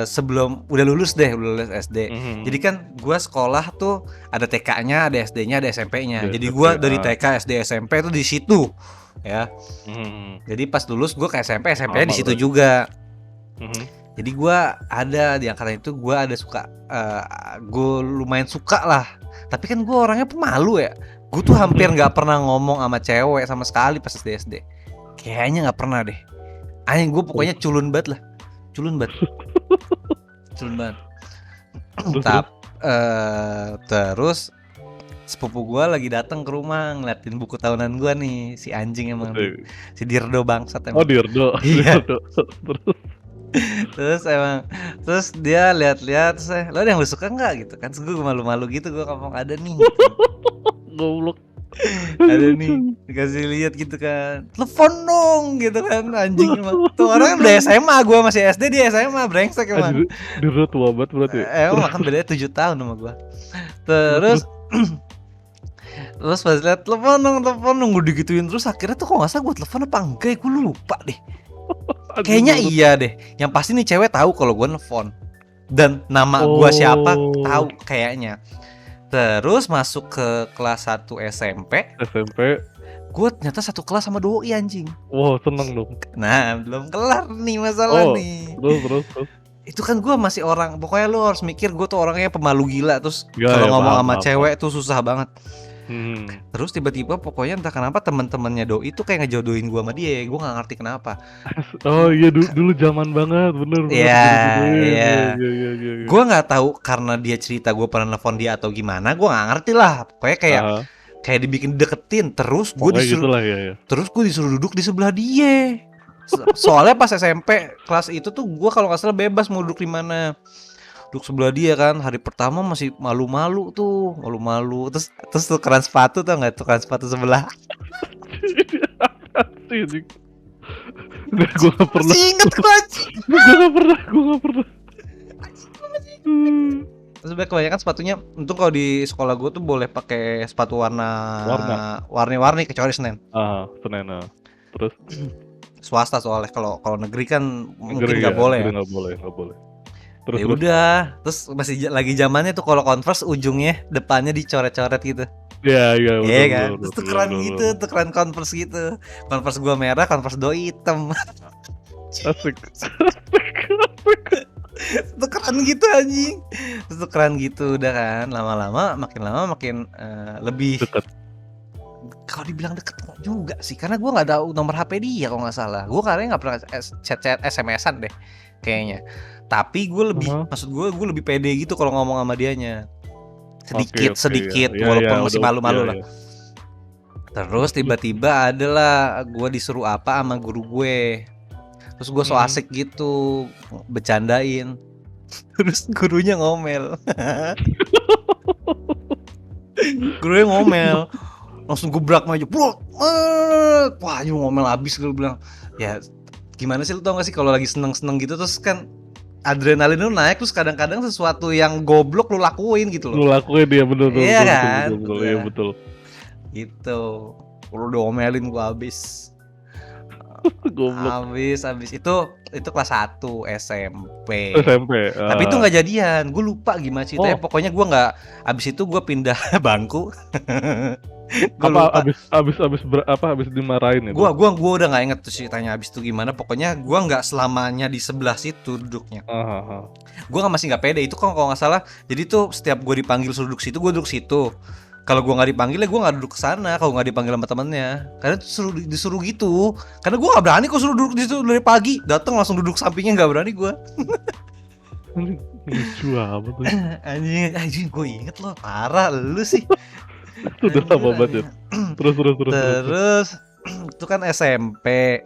[SPEAKER 1] sebelum udah lulus SD. Jadi kan gue sekolah tuh ada TK-nya, ada SD-nya, ada SMP-nya. Jadi gue dari TK, SD, SMP tuh di situ ya. Jadi pas lulus gue ke SMP-nya di situ juga. Jadi gue ada di angkatan itu, gue ada suka, gue lumayan suka lah. Tapi kan gue orangnya pemalu ya. Gue tuh hampir nggak pernah ngomong sama cewek sama sekali pas SD. Kayaknya nggak pernah deh. Anjing gue pokoknya culun banget. Terus sepupu gue lagi datang ke rumah ngeliatin buku tahunan gue nih, si anjing emang
[SPEAKER 2] Asik.
[SPEAKER 1] si Dirdo bangsat
[SPEAKER 2] Oh,
[SPEAKER 1] emang.
[SPEAKER 2] Dirdo.
[SPEAKER 1] Iya.
[SPEAKER 2] Dirdo. Terus
[SPEAKER 1] Terus dia lihat-lihat, terus lo ada yang lu suka nggak gitu kan? Terus gue malu-malu gitu, gue ngomong ada nih, gitu.
[SPEAKER 2] goblok.
[SPEAKER 1] Ada nih, dikasih lihat gitu kan, telepon dong gitu kan, anjing emang. Tuh orang kan udah SMA, gue masih SD, dia SMA, brengsek emang.
[SPEAKER 2] Anjir, Dirdo tua banget berarti.
[SPEAKER 1] Emang makan bedanya 7 tahun sama gue.
[SPEAKER 2] Terus
[SPEAKER 1] Terus pas liat telepon dong, gue digituin terus akhirnya tuh kok nggak salah gue telepon apa enggak, gue lupa deh. Kayaknya iya deh. Yang pasti nih cewek tahu kalau gue nelfon dan nama gue siapa tahu kayaknya. Terus masuk ke kelas 1 SMP, gue ternyata satu kelas sama doi anjing.
[SPEAKER 2] Wow, seneng dong.
[SPEAKER 1] Nah, belum kelar nih masalah nih.
[SPEAKER 2] Terus.
[SPEAKER 1] Itu kan gue masih orang, pokoknya lu harus mikir gue tuh orangnya pemalu gila. Terus
[SPEAKER 2] Ya,
[SPEAKER 1] kalau
[SPEAKER 2] ya,
[SPEAKER 1] ngomong
[SPEAKER 2] paham,
[SPEAKER 1] sama
[SPEAKER 2] paham,
[SPEAKER 1] cewek tuh susah banget.
[SPEAKER 2] Terus
[SPEAKER 1] Terus tiba-tiba pokoknya entah kenapa teman-temannya doi itu kayak ngejodohin gue sama dia, gue nggak ngerti kenapa.
[SPEAKER 2] oh iya, dulu zaman banget, bener
[SPEAKER 1] Iya,
[SPEAKER 2] jodoh-jodohin.
[SPEAKER 1] iya.
[SPEAKER 2] Iya.
[SPEAKER 1] Gue nggak tahu karena dia cerita gue pernah nelfon dia atau gimana, gue nggak ngerti lah. Pokoknya kayak dibikin deketin, terus gue
[SPEAKER 2] Pokoknya
[SPEAKER 1] disuruh,
[SPEAKER 2] gitulah, ya.
[SPEAKER 1] terus gue disuruh duduk di sebelah dia. Soalnya pas SMP kelas itu tuh gue kalau nggak salah bebas mau duduk di mana. Duduk sebelah dia kan, hari pertama masih malu-malu. Terus tukeran sepatu, tau nggak, tukeran sepatu sebelah.
[SPEAKER 2] Anjing. Nggak, gue gak pernah.
[SPEAKER 1] Masih inget gue anjing.
[SPEAKER 2] Gue gak pernah.
[SPEAKER 1] Terus kebanyakan sepatunya, untung kalau di sekolah gue tuh boleh pakai sepatu warna-warni kecuali Senin.
[SPEAKER 2] Senin. Terus
[SPEAKER 1] Swasta soalnya, kalau negeri kan mungkin
[SPEAKER 2] negeri
[SPEAKER 1] nggak boleh ya.
[SPEAKER 2] Nggak boleh.
[SPEAKER 1] Ya udah, terus masih lagi zamannya tuh kalau Converse ujungnya depannya dicoret-coret gitu.
[SPEAKER 2] Iya
[SPEAKER 1] Iya kan,
[SPEAKER 2] betul,
[SPEAKER 1] terus tuh keren gitu, tuh keren Converse gitu. Converse gua merah, Converse doi hitam.
[SPEAKER 2] Asik.
[SPEAKER 1] Tuh keren gitu anjing. Terus tuh keren gitu udah kan, lama-lama makin lebih
[SPEAKER 2] Deket.
[SPEAKER 1] Kalau dibilang deket kok juga sih, karena gua nggak ada nomor HP dia kalau nggak salah. Gua kayaknya nggak pernah chat SMS-an deh kayaknya. Tapi gue lebih, maksud gue lebih pede gitu kalau ngomong sama dianya. Sedikit,
[SPEAKER 2] ya.
[SPEAKER 1] walaupun masih malu-malu lah.
[SPEAKER 2] Ya.
[SPEAKER 1] Terus tiba-tiba adalah gue disuruh apa sama guru gue. Terus gue so asik gitu, bercandain. Terus gurunya ngomel. Gurunya ngomel. Langsung gebrak aja. Wah, ini ngomel abis, gue bilang. Ya, gimana sih, lu tau gak sih kalau lagi seneng-seneng gitu terus kan adrenalin lu naik, terus kadang-kadang sesuatu yang goblok lu lakuin gitu loh.
[SPEAKER 2] Lu lakuin dia, bener.
[SPEAKER 1] Iya kan?
[SPEAKER 2] Betul. Iya betul.
[SPEAKER 1] Gitu. Lu diomelin gua abis.
[SPEAKER 2] Goblok.
[SPEAKER 1] Abis itu kelas 1 SMP. Tapi itu nggak jadian. Gue lupa gimana ceritanya. Pokoknya gua nggak. Abis itu gua pindah bangku.
[SPEAKER 2] Abis dimarahin itu?
[SPEAKER 1] Gua udah nggak inget tuh ceritanya abis itu gimana. Pokoknya gua nggak selamanya di sebelah situ duduknya. Gua masih nggak pede itu kan kalau nggak salah. Jadi tuh setiap gua dipanggil suruh duduk situ, gua duduk situ. Kalau gua nggak dipanggil ya gua nggak duduk ke sana. Kalau nggak dipanggil sama temennya, karena disuruh gitu. Karena gua nggak berani kok suruh duduk di situ dari pagi. Datang langsung duduk sampingnya, nggak berani gua.
[SPEAKER 2] Lucu amat tuh.
[SPEAKER 1] Anjing, gue inget loh, parah lu sih.
[SPEAKER 2] Udah lama banget ya. Terus
[SPEAKER 1] itu kan SMP.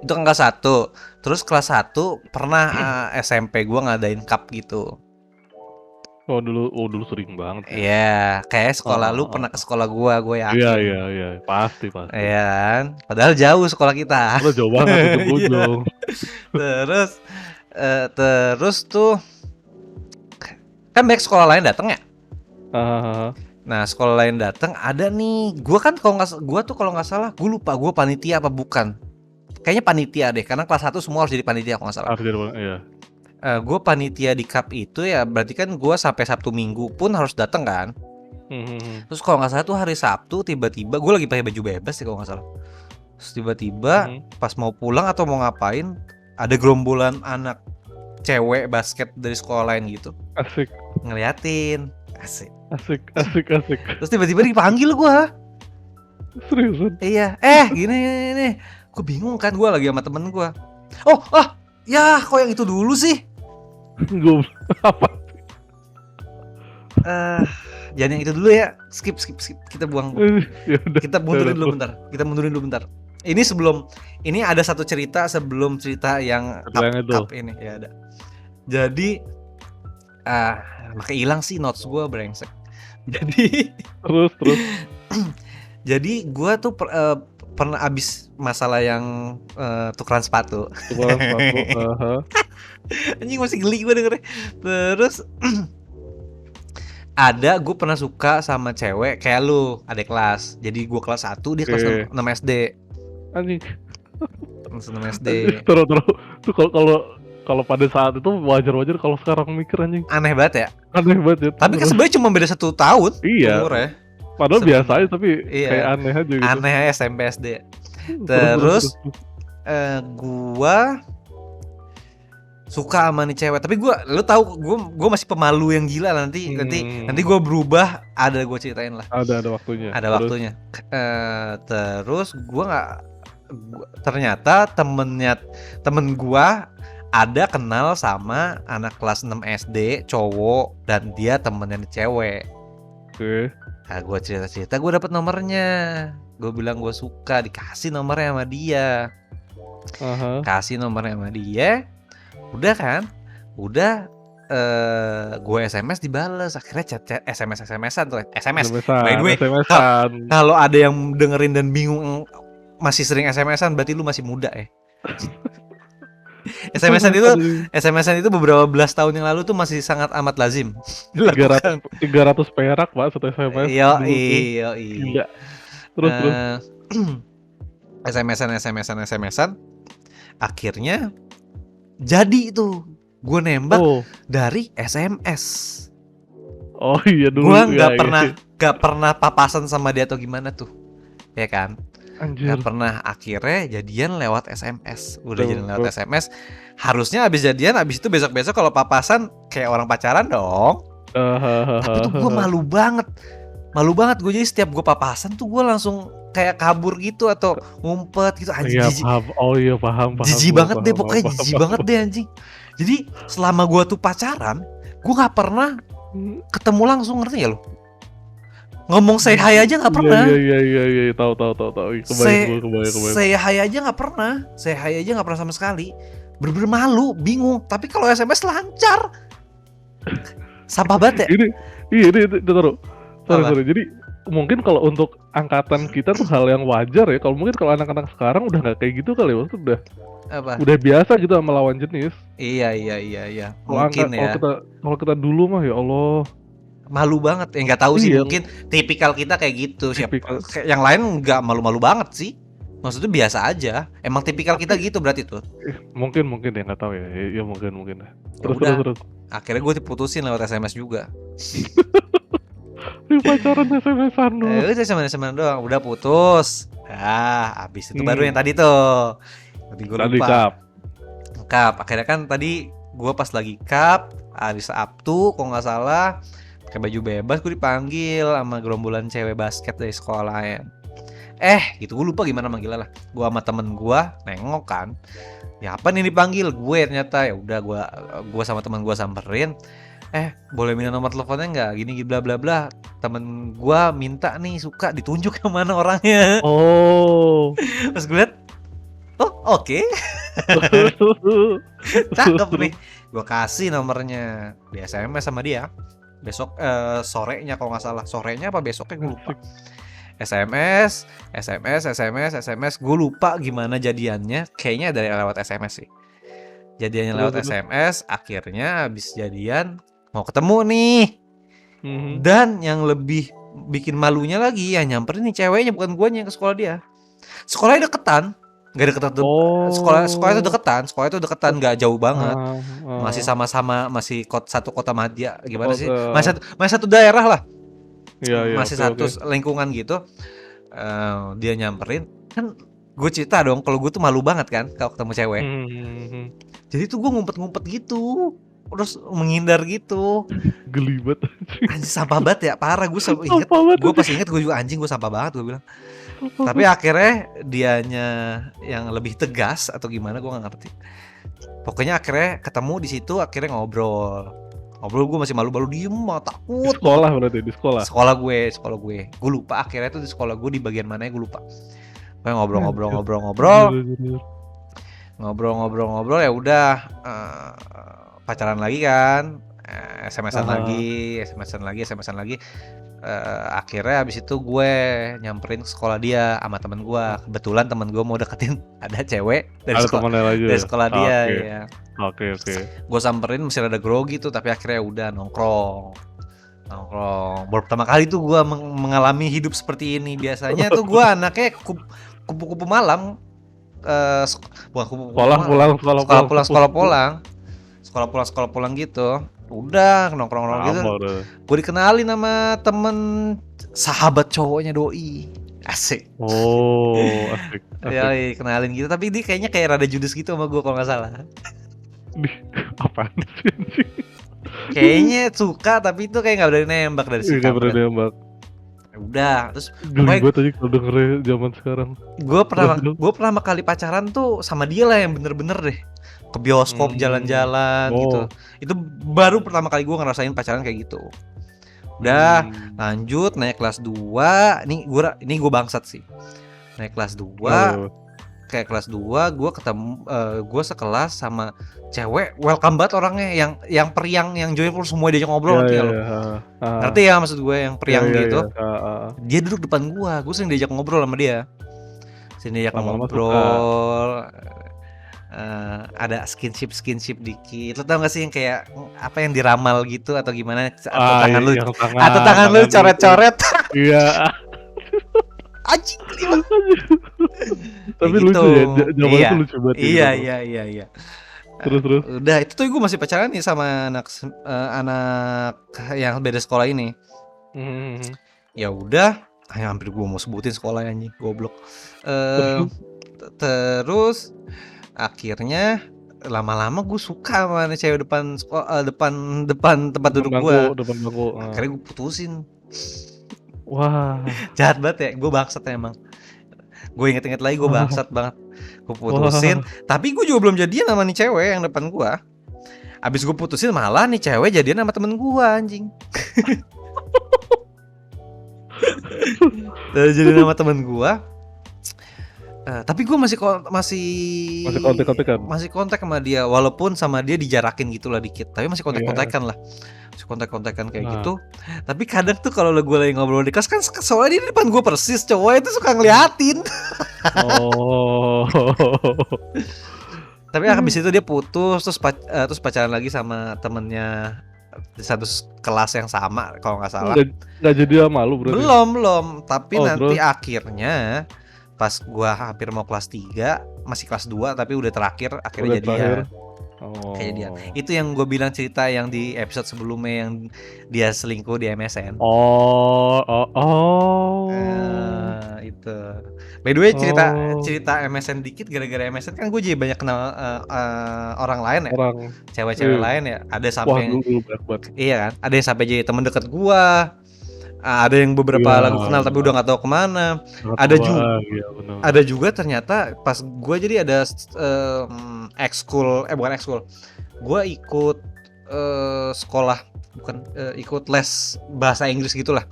[SPEAKER 1] Itu kan kelas 1. Terus kelas 1 pernah SMP gua ngadain cup gitu.
[SPEAKER 2] Dulu sering banget.
[SPEAKER 1] Iya, kayak sekolah lu pernah ke sekolah gua yakin.
[SPEAKER 2] Iya, pasti.
[SPEAKER 1] Iya kan? Padahal jauh sekolah kita.
[SPEAKER 2] Padahal jauh banget ujung-ujung.
[SPEAKER 1] Terus tuh kan banyak sekolah lain datang ya. Nah, sekolah lain datang ada nih. Gua kalau nggak salah, gue lupa gue panitia apa bukan. Kayaknya panitia deh, karena kelas 1 semua harus jadi panitia kalau nggak salah.
[SPEAKER 2] Iya.
[SPEAKER 1] Gue panitia di cup itu ya, berarti kan gue sampai Sabtu Minggu pun harus datang kan. Terus kalau nggak salah tuh hari Sabtu tiba-tiba gue lagi pakai baju bebas sih kalau nggak salah. Terus tiba-tiba pas mau pulang atau mau ngapain, ada gerombolan anak cewek basket dari sekolah lain gitu.
[SPEAKER 2] Asik.
[SPEAKER 1] Ngeliatin. Asik.
[SPEAKER 2] Terus
[SPEAKER 1] tiba-tiba dipanggil gue.
[SPEAKER 2] Seriusan?
[SPEAKER 1] Iya. Gini. Gue bingung kan, gue lagi sama temen gue. Ya kok yang itu dulu sih?
[SPEAKER 2] Gue apa?
[SPEAKER 1] jangan yang itu dulu ya. Skip. Kita buang.
[SPEAKER 2] Ya udah.
[SPEAKER 1] Kita mundurin dulu bentar. Ini ada satu cerita sebelum cerita yang cup ini ya ada. Jadi makanya hilang sih notes gue brengsek. Jadi
[SPEAKER 2] Terus.
[SPEAKER 1] jadi gue tuh pernah abis masalah yang tukeran sepatu. Anjing masih geli gue dengernya. Terus gue pernah suka sama cewek kayak lu, adik kelas. Jadi gue kelas 1, dia kelas 6 SD.
[SPEAKER 2] Anjing.
[SPEAKER 1] Kelas 6 SD.
[SPEAKER 2] Terus. Tuh kalau pada saat itu wajar kalau sekarang mikir anjing.
[SPEAKER 1] Aneh banget ya.
[SPEAKER 2] Tapi
[SPEAKER 1] kan sebenarnya cuma beda 1 tahun.
[SPEAKER 2] Iya.
[SPEAKER 1] Umurnya.
[SPEAKER 2] Padahal biasa aja tapi kayak aneh aja gitu.
[SPEAKER 1] Aneh aja SMP SD. Terus gua suka sama nih cewek, tapi lu tahu gua masih pemalu yang gila nanti gua berubah, ada gua ceritain lah.
[SPEAKER 2] Ada waktunya.
[SPEAKER 1] Waktunya. Terus ternyata temen gua ada kenal sama anak kelas 6 SD cowok dan dia temennya cewek.
[SPEAKER 2] Oke.
[SPEAKER 1] Nah, gue cerita, gue dapet nomornya. Gue bilang gue suka, dikasih nomornya sama dia. Kasih nomornya sama dia. Udah kan? Gue SMS dibales. Akhirnya chat SMS-an tuh. SMS. By the way, kalau ada yang dengerin dan bingung masih sering SMS-an, berarti lu masih muda ya. SMS-an itu beberapa belas tahun yang lalu tuh masih sangat amat lazim.
[SPEAKER 2] 300 perak Pak satu SMS.
[SPEAKER 1] Iya.
[SPEAKER 2] Terus.
[SPEAKER 1] SMS-an. Akhirnya jadi itu gue nembak dari SMS.
[SPEAKER 2] Oh iya dulu.
[SPEAKER 1] Gue nggak pernah papasan sama dia atau gimana tuh, ya kan?
[SPEAKER 2] Anjir.
[SPEAKER 1] Gak pernah, akhirnya jadian lewat SMS. Jadian lewat SMS. Harusnya abis jadian, abis itu besok-besok kalau papasan kayak orang pacaran dong. Tapi tuh gue malu banget. Gue jadi setiap gue papasan tuh gue langsung kayak kabur gitu atau ngumpet gitu. Anjing jijik.
[SPEAKER 2] Paham.
[SPEAKER 1] Jijik banget deh, pokoknya jijik banget deh anjing. Jadi selama gue tuh pacaran, gue gak pernah ketemu langsung, ngerti gak lo? Ngomong say hi aja nggak pernah.
[SPEAKER 2] Iya, tahu. Kebayang.
[SPEAKER 1] Say hi aja nggak pernah. Sama sekali. Bener-bener malu, bingung. Tapi kalau SMS lancar. Sampah banget ya.
[SPEAKER 2] Ini taruh. Sorry. Jadi mungkin kalau untuk angkatan kita tuh hal yang wajar ya. Kalau mungkin kalau anak-anak sekarang udah nggak kayak gitu kali, maksudnya udah biasa gitu sama lawan jenis.
[SPEAKER 1] Iya. Mungkin ya.
[SPEAKER 2] Kalau kita dulu mah ya Allah.
[SPEAKER 1] Malu banget, nggak tahu sih, mungkin tipikal kita kayak gitu. Yang lain nggak malu-malu banget sih, maksudnya biasa aja. Emang tipikal kita gitu berarti tuh.
[SPEAKER 2] Mungkin ya, nggak tahu ya. Ya mungkin.
[SPEAKER 1] Terus. Akhirnya gue diputusin lewat SMS juga.
[SPEAKER 2] Pacaran SMS-an doang.
[SPEAKER 1] SMS-an doang, udah putus. Abis itu baru yang tadi tuh. Tadi gue lupa. Cup. Akhirnya kan tadi gue pas lagi cup, hari Sabtu kalau nggak salah. Pakai baju bebas, gue dipanggil sama gerombolan cewek basket dari sekolah lain. Gitu, gue lupa gimana manggilnya lah. Gue sama temen gue nengok kan. Ya apa nih dipanggil gue ternyata. Ya udah gue sama temen gue samperin. Boleh minta nomor teleponnya nggak? Gini bla bla bla. Temen gue minta nih, suka ditunjuk ke mana orangnya. Pas gue liat, oke. Cakep nih. Gue kasih nomornya di SMS sama dia. Besok sorenya kalau nggak salah, sorenya apa besoknya gue lupa. SMS, gue lupa gimana jadiannya, kayaknya dari lewat SMS sih. Jadiannya lewat SMS, akhirnya habis jadian mau ketemu nih. Dan yang lebih bikin malunya lagi, ya nyamperin nih ceweknya, bukan guanya, ke sekolah dia. Sekolahnya deketan. Nggak deketan tuh. Sekolah itu deketan, nggak jauh banget. Masih sama-sama, masih satu kota madya, gimana sih? Masih satu daerah lah. Masih satu lingkungan gitu. Dia nyamperin, kan gue cerita dong kalau gue tuh malu banget kan kalau ketemu cewek. Jadi tuh gue ngumpet-ngumpet gitu, terus menghindar gitu.
[SPEAKER 2] Geli banget.
[SPEAKER 1] Anjing sampah banget ya, parah. Gue pas inget gue juga anjing, gue sampah banget gue bilang. Tapi akhirnya dianya yang lebih tegas atau gimana gue nggak ngerti. Pokoknya akhirnya ketemu di situ, akhirnya ngobrol ngobrol gue masih malu-malu diem mah
[SPEAKER 2] Di
[SPEAKER 1] takut banget.
[SPEAKER 2] sekolah berarti, di sekolah?
[SPEAKER 1] Sekolah gue lupa akhirnya tuh di sekolah gue di bagian mana gue lupa. Kayak
[SPEAKER 2] Anjir.
[SPEAKER 1] ngobrol-ngobrol
[SPEAKER 2] Anjir.
[SPEAKER 1] ngobrol-ngobrol ya udah, pacaran lagi kan, SMS-an
[SPEAKER 2] Aha.
[SPEAKER 1] lagi, SMS-an lagi. Akhirnya habis itu gue nyamperin ke sekolah dia sama temen gue. Kebetulan temen gue mau deketin ada cewek
[SPEAKER 2] Ada temannya lagi
[SPEAKER 1] dari
[SPEAKER 2] ya?
[SPEAKER 1] sekolah dia
[SPEAKER 2] Oke.
[SPEAKER 1] ya.
[SPEAKER 2] Oke.
[SPEAKER 1] Gue samperin masih rada grogi tuh, tapi akhirnya udah nongkrong. Baru pertama kali tuh gue mengalami hidup seperti ini. Biasanya tuh gue anaknya kupu-kupu malam. Bukan kupu-kupu
[SPEAKER 2] Sekolah
[SPEAKER 1] malam.
[SPEAKER 2] pulang, kupu-kupu.
[SPEAKER 1] Sekolah pulang gitu. Udah nongkrong gitu.
[SPEAKER 2] Sama udah.
[SPEAKER 1] Gue dikenalin sama temen sahabat cowoknya doi. Asik.
[SPEAKER 2] Oh, asik.
[SPEAKER 1] Ya, kenalin gitu. Tapi dia kayaknya kayak rada judes gitu sama gue kalau nggak salah.
[SPEAKER 2] Apaan sih anjing?
[SPEAKER 1] Kayaknya suka tapi itu kayak nggak berani nembak dari
[SPEAKER 2] Iya,
[SPEAKER 1] sikap.
[SPEAKER 2] berani nembak.
[SPEAKER 1] Udah, terus
[SPEAKER 2] Geli banget aja kalau dengernya zaman sekarang. Terus.
[SPEAKER 1] gue pertama kali pacaran tuh sama dia lah yang bener-bener deh. Ke bioskop jalan-jalan gitu.
[SPEAKER 2] Oh.
[SPEAKER 1] Itu baru pertama kali gue ngerasain pacaran kayak gitu. Udah, lanjut naik kelas 2. Ini gue bangsat sih. Naik kelas 2, kayak kelas 2 gue ketemu, gue sekelas sama cewek welcome banget orangnya, yang periang, yang joyful, semua diajak ngobrol, ngerti gak lo? Ngerti ya maksud gue yang periang gitu. Dia duduk depan gue sering diajak ngobrol sama dia.
[SPEAKER 2] Lama-lama suka.
[SPEAKER 1] Ada skinship dikit. Lo tau gak sih yang kayak apa yang diramal gitu atau gimana? Atau tangan lu coret-coret.
[SPEAKER 2] Iya.
[SPEAKER 1] Anjing banget.
[SPEAKER 2] Tapi
[SPEAKER 1] gitu.
[SPEAKER 2] lucu ya, zaman itu lucu banget.
[SPEAKER 1] Iya.
[SPEAKER 2] Terus.
[SPEAKER 1] Udah itu tuh gue masih pacaran nih sama anak yang beda sekolah ini. Ya udah, hampir gue mau sebutin sekolahnya anjing, goblok. Terus akhirnya lama-lama gue suka sama cewek depan tempat duduk gue.
[SPEAKER 2] Depan bangku.
[SPEAKER 1] Akhirnya gue putusin.
[SPEAKER 2] Wah.
[SPEAKER 1] Jahat banget ya, gue bangsat emang. Gue inget-inget lagi gue bangsat banget. Gue putusin, tapi gue juga belum jadian sama nih cewek yang depan gue. Abis gue putusin malah nih cewek jadian sama temen gue anjing. Jadian sama temen gue. Tapi gue masih kontak sama dia, walaupun sama dia dijarakin gitulah dikit, tapi masih kontak-kontakan lah. Kontak-kontakan kayak gitu. Tapi kadang tuh kalau gue lagi ngobrol di kelas kan, soalnya dia di depan gue persis, cowok itu suka ngeliatin.
[SPEAKER 2] Oh.
[SPEAKER 1] Tapi habis itu dia putus, terus pacaran lagi sama temennya di satu kelas yang sama kalau nggak salah.
[SPEAKER 2] Nggak jadi sama lu berarti?
[SPEAKER 1] Belum. Tapi nanti
[SPEAKER 2] terus?
[SPEAKER 1] akhirnya pas gue hampir mau kelas 3, masih kelas 2 tapi udah terakhir, akhirnya jadian. Kayak dia. Itu yang gue bilang cerita yang di episode sebelumnya yang dia selingkuh di MSN. Itu. By the way, cerita MSN dikit, gara-gara MSN kan gue jadi banyak kenal orang lain ya. Cewek-cewek lain ya. Ada sampai iya kan? Ada yang sampai jadi teman dekat gue. Ada yang beberapa lagu kenal tapi udah nggak tahu kemana. Ada juga ternyata pas gue jadi ada bukan ekskul, gue ikut sekolah, bukan ikut les bahasa Inggris gitulah.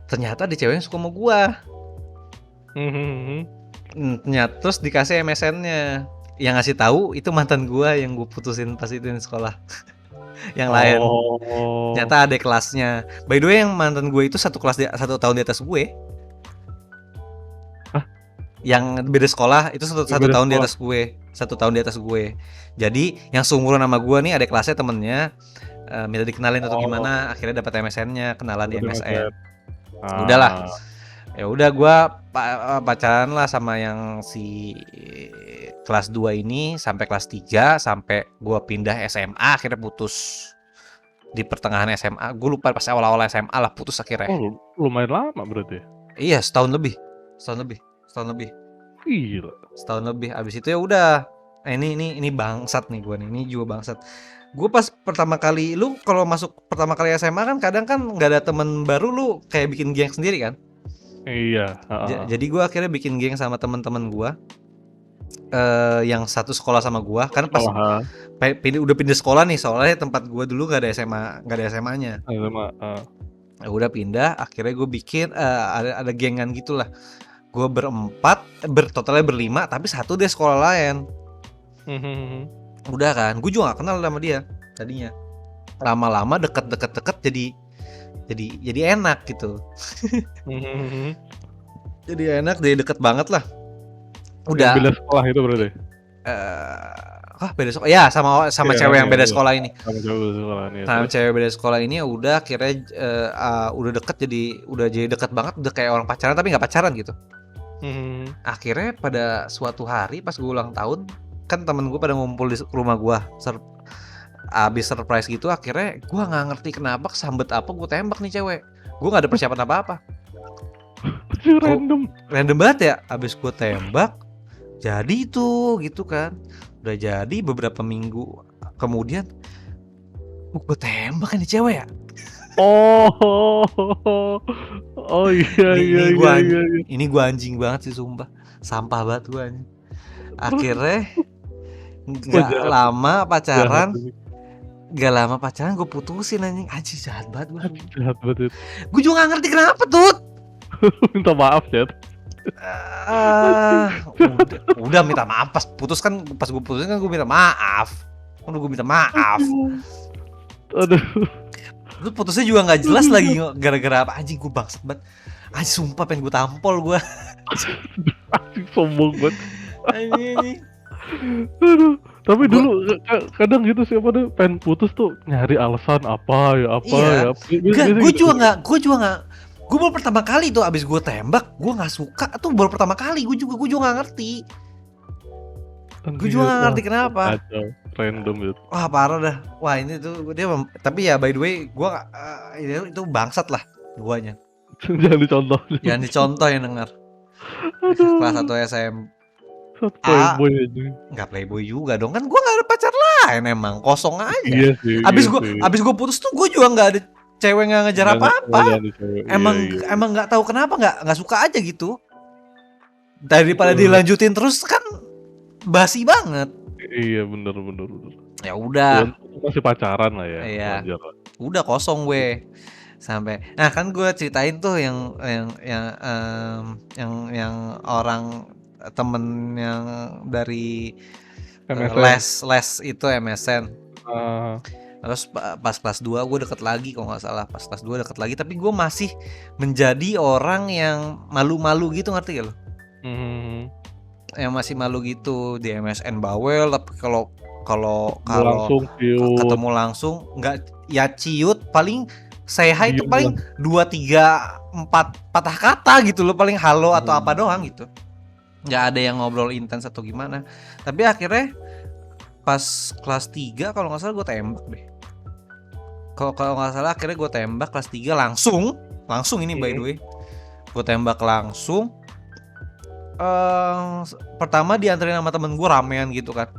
[SPEAKER 1] Ternyata ada cewek yang suka sama gue. Ternyata terus dikasih MSN-nya, yang ngasih tahu itu mantan gue yang gue putusin pas itu di sekolah. Yang lain. Ternyata ada kelasnya. By the way, yang mantan gue itu satu tahun di atas gue. Yang beda sekolah itu satu tahun di atas gue. 1 tahun di atas gue. Jadi yang seumuran sama gue nih, ada kelasnya temennya minta dikenalin atau gimana, akhirnya dapat MSN-nya, kenalan di MSN. Udahlah. Ya udah, gue pacaran lah sama yang si kelas 2 ini sampai kelas 3, sampai gue pindah SMA, akhirnya putus di pertengahan SMA. Gue lupa pas awal-awal SMA lah putus akhirnya.
[SPEAKER 2] Lumayan lama berarti.
[SPEAKER 1] Iya, setahun lebih.
[SPEAKER 2] Gila.
[SPEAKER 1] Setahun lebih. Abis itu ya udah. Ini bangsat nih gue nih. Ini juga bangsat. Gue pas pertama kali, lu kalau masuk pertama kali SMA kan kadang kan nggak ada temen baru, lu kayak bikin geng sendiri kan?
[SPEAKER 2] Iya.
[SPEAKER 1] Jadi gue akhirnya bikin geng sama teman-teman gue. yang satu sekolah sama gua kan pas
[SPEAKER 2] Sekolah
[SPEAKER 1] udah pindah sekolah nih, soalnya tempat gua dulu nggak ada SMA-nya.
[SPEAKER 2] SMA,
[SPEAKER 1] Ya udah pindah, akhirnya gue bikin ada gengan gitulah. Gue berempat, totalnya berlima, tapi satu dia sekolah lain. Udah kan, gue juga gak kenal sama dia tadinya. Lama-lama deket jadi enak gitu. Jadi enak, jadi deket banget lah.
[SPEAKER 2] Yang
[SPEAKER 1] Udah.
[SPEAKER 2] beda sekolah itu berarti?
[SPEAKER 1] Beda sekolah. Ya sama
[SPEAKER 2] Iya,
[SPEAKER 1] cewek yang
[SPEAKER 2] iya,
[SPEAKER 1] beda
[SPEAKER 2] iya.
[SPEAKER 1] sekolah ini.
[SPEAKER 2] Sama cewek beda sekolah ini.
[SPEAKER 1] Sama cewek beda sekolah ini udah akhirnya udah deket, jadi deket banget, udah kayak orang pacaran tapi nggak pacaran gitu. Akhirnya pada suatu hari pas gue ulang tahun, kan temen gue pada ngumpul di rumah gue, abis surprise gitu. Akhirnya gue nggak ngerti kenapa kesambet apa gue tembak nih cewek. Gue nggak ada persiapan apa-apa. Random banget ya. Abis gue tembak, jadi itu gitu kan. Udah jadi beberapa minggu kemudian gue tembak nih cewek ya.
[SPEAKER 2] Oh iya.
[SPEAKER 1] Ini gue anjing banget sih sumpah. Sampah banget gue anjing. Akhirnya Gak lama pacaran gue putusin anjing. Anjing jahat banget gue.
[SPEAKER 2] Jahat banget.
[SPEAKER 1] Gue juga gak ngerti kenapa tuh.
[SPEAKER 2] Minta maaf ya.
[SPEAKER 1] Udah minta maaf pas putus kan, pas gue putusin kan gue minta maaf. Gue minta maaf.
[SPEAKER 2] Aduh.
[SPEAKER 1] Lu putusnya juga nggak jelas lagi gara-gara apa. Anjing gue bangsat banget. Anjing sumpah pengen gue tampol gue.
[SPEAKER 2] Anjing sombong banget.
[SPEAKER 1] Anjing.
[SPEAKER 2] Aduh. Tapi dulu kadang gitu sih, apa tuh pengen putus tuh nyari alasan apa ya.
[SPEAKER 1] Gue juga nggak. Gue baru pertama kali tuh abis gue tembak, gue nggak suka tuh baru pertama kali. Gue juga nggak ngerti. Gue juga nggak ngerti kenapa.
[SPEAKER 2] Kacau, random gitu.
[SPEAKER 1] Wah parah dah. Wah ini tuh dia. Tapi ya by the way, gue itu bangsat lah guanya. Jangan dicontoh yang denger. Kelas 1 SM.
[SPEAKER 2] Playboy aja.
[SPEAKER 1] Nggak playboy juga dong, kan gue nggak ada pacar lain, emang kosong aja.
[SPEAKER 2] Iya sih.
[SPEAKER 1] Abis gue putus tuh gue juga nggak ada cewek nggak ngejar apa-apa. Emang nggak tahu kenapa nggak suka aja gitu. Daripada dilanjutin terus kan basi banget.
[SPEAKER 2] Iya bener.
[SPEAKER 1] Ya udah.
[SPEAKER 2] Masih pacaran lah ya.
[SPEAKER 1] Iya. Udah kosong gue. Sampai. Nah kan gue ceritain tuh yang orang temen yang dari les itu MSN. Terus pas kelas 2 gue deket lagi kalau nggak salah. Pas kelas 2 deket lagi, tapi gue masih menjadi orang yang malu-malu gitu, ngerti gak lo? Yang masih malu gitu di MSN bawel, tapi kalau ketemu langsung nggak ya ciut, paling say hi itu paling 2, 3, 4 patah kata gitu loh, paling halo atau apa doang gitu. Nggak ada yang ngobrol intens atau gimana. Tapi akhirnya pas kelas 3 kalau nggak salah gue tembak deh. Kalau nggak salah akhirnya gue tembak kelas 3 langsung ini by the way. Gue tembak langsung. Pertama dianterin sama temen gue ramean gitu kan.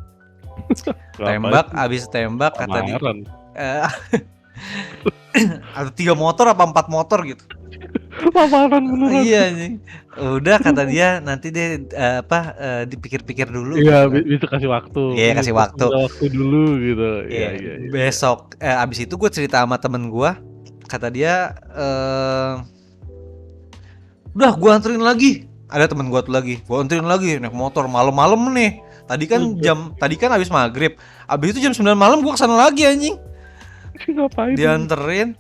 [SPEAKER 1] Tembak, abis tembak kata dia ada 3 motor apa 4 motor gitu.
[SPEAKER 2] Lamaran beneran.
[SPEAKER 1] Iya nih. Udah kata dia nanti deh dipikir-pikir dulu.
[SPEAKER 2] Iya gitu. Bisa kasih waktu.
[SPEAKER 1] Iya kasih waktu.
[SPEAKER 2] Waktu dulu gitu. Iya.
[SPEAKER 1] Besok abis itu gue cerita sama temen gue. Kata dia udah gue anterin lagi. Ada temen gue tuh lagi. Gue anterin lagi naik motor malam-malam nih. Tadi kan abis maghrib. Abis itu jam 9 malam gue kesana lagi anjing.
[SPEAKER 2] Ngapain?
[SPEAKER 1] Dianterin.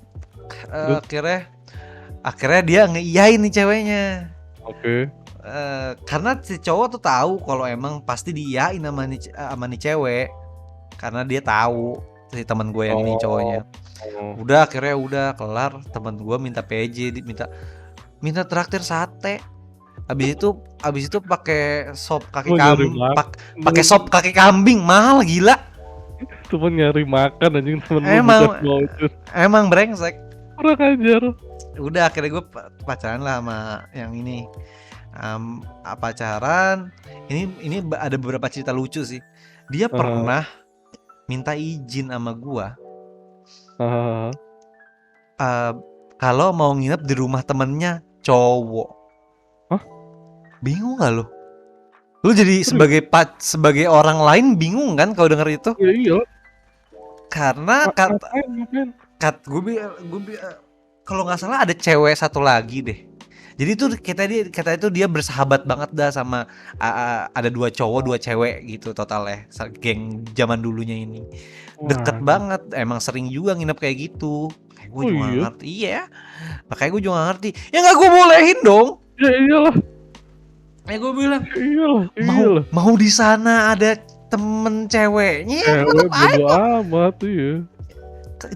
[SPEAKER 1] Akhirnya dia ngeiyain nih ceweknya.
[SPEAKER 2] Oke.
[SPEAKER 1] Karena si cowok tuh tahu kalau emang pasti diiyain sama nih cewek. Karena dia tahu si teman gue yang ini cowoknya. Udah akhirnya udah kelar, teman gue minta PJ, minta traktir sate. Abis itu pakai sop kaki kambing, pakai sop kaki kambing, mahal gila.
[SPEAKER 2] Cuma nyari makan anjing temen
[SPEAKER 1] emang brengsek.
[SPEAKER 2] Kurang ajar.
[SPEAKER 1] Udah akhirnya gue pacaran lah sama yang ini. Pacaran. Ini ada beberapa cerita lucu sih. Dia pernah minta izin sama gue. Kalau mau nginep di rumah temennya cowok.
[SPEAKER 2] Hah?
[SPEAKER 1] Bingung gak lo? Lu jadi
[SPEAKER 2] Serius?
[SPEAKER 1] sebagai orang lain bingung kan kalau denger itu?
[SPEAKER 2] Ya iya.
[SPEAKER 1] Karena kata
[SPEAKER 2] Ngapain?
[SPEAKER 1] gue kalau nggak salah ada cewek satu lagi deh. Jadi tuh kita itu dia bersahabat banget dah sama ada 2 cowok 2 cewek gitu totalnya geng zaman dulunya ini. Deket
[SPEAKER 2] Waduh.
[SPEAKER 1] banget, emang sering juga nginep kayak gitu. Kayak gue
[SPEAKER 2] Oh
[SPEAKER 1] juga gak
[SPEAKER 2] iya?
[SPEAKER 1] ngerti, iya. Makanya gue juga gak ngerti. Ya nggak gue bolehin dong.
[SPEAKER 2] Ya iyalah,
[SPEAKER 1] Ya gue bilang
[SPEAKER 2] ya iyalah, ya
[SPEAKER 1] mau
[SPEAKER 2] iyalah.
[SPEAKER 1] mau di sana ada temen ceweknya ya
[SPEAKER 2] Cewek
[SPEAKER 1] tetep aja.
[SPEAKER 2] bodo amat, iya.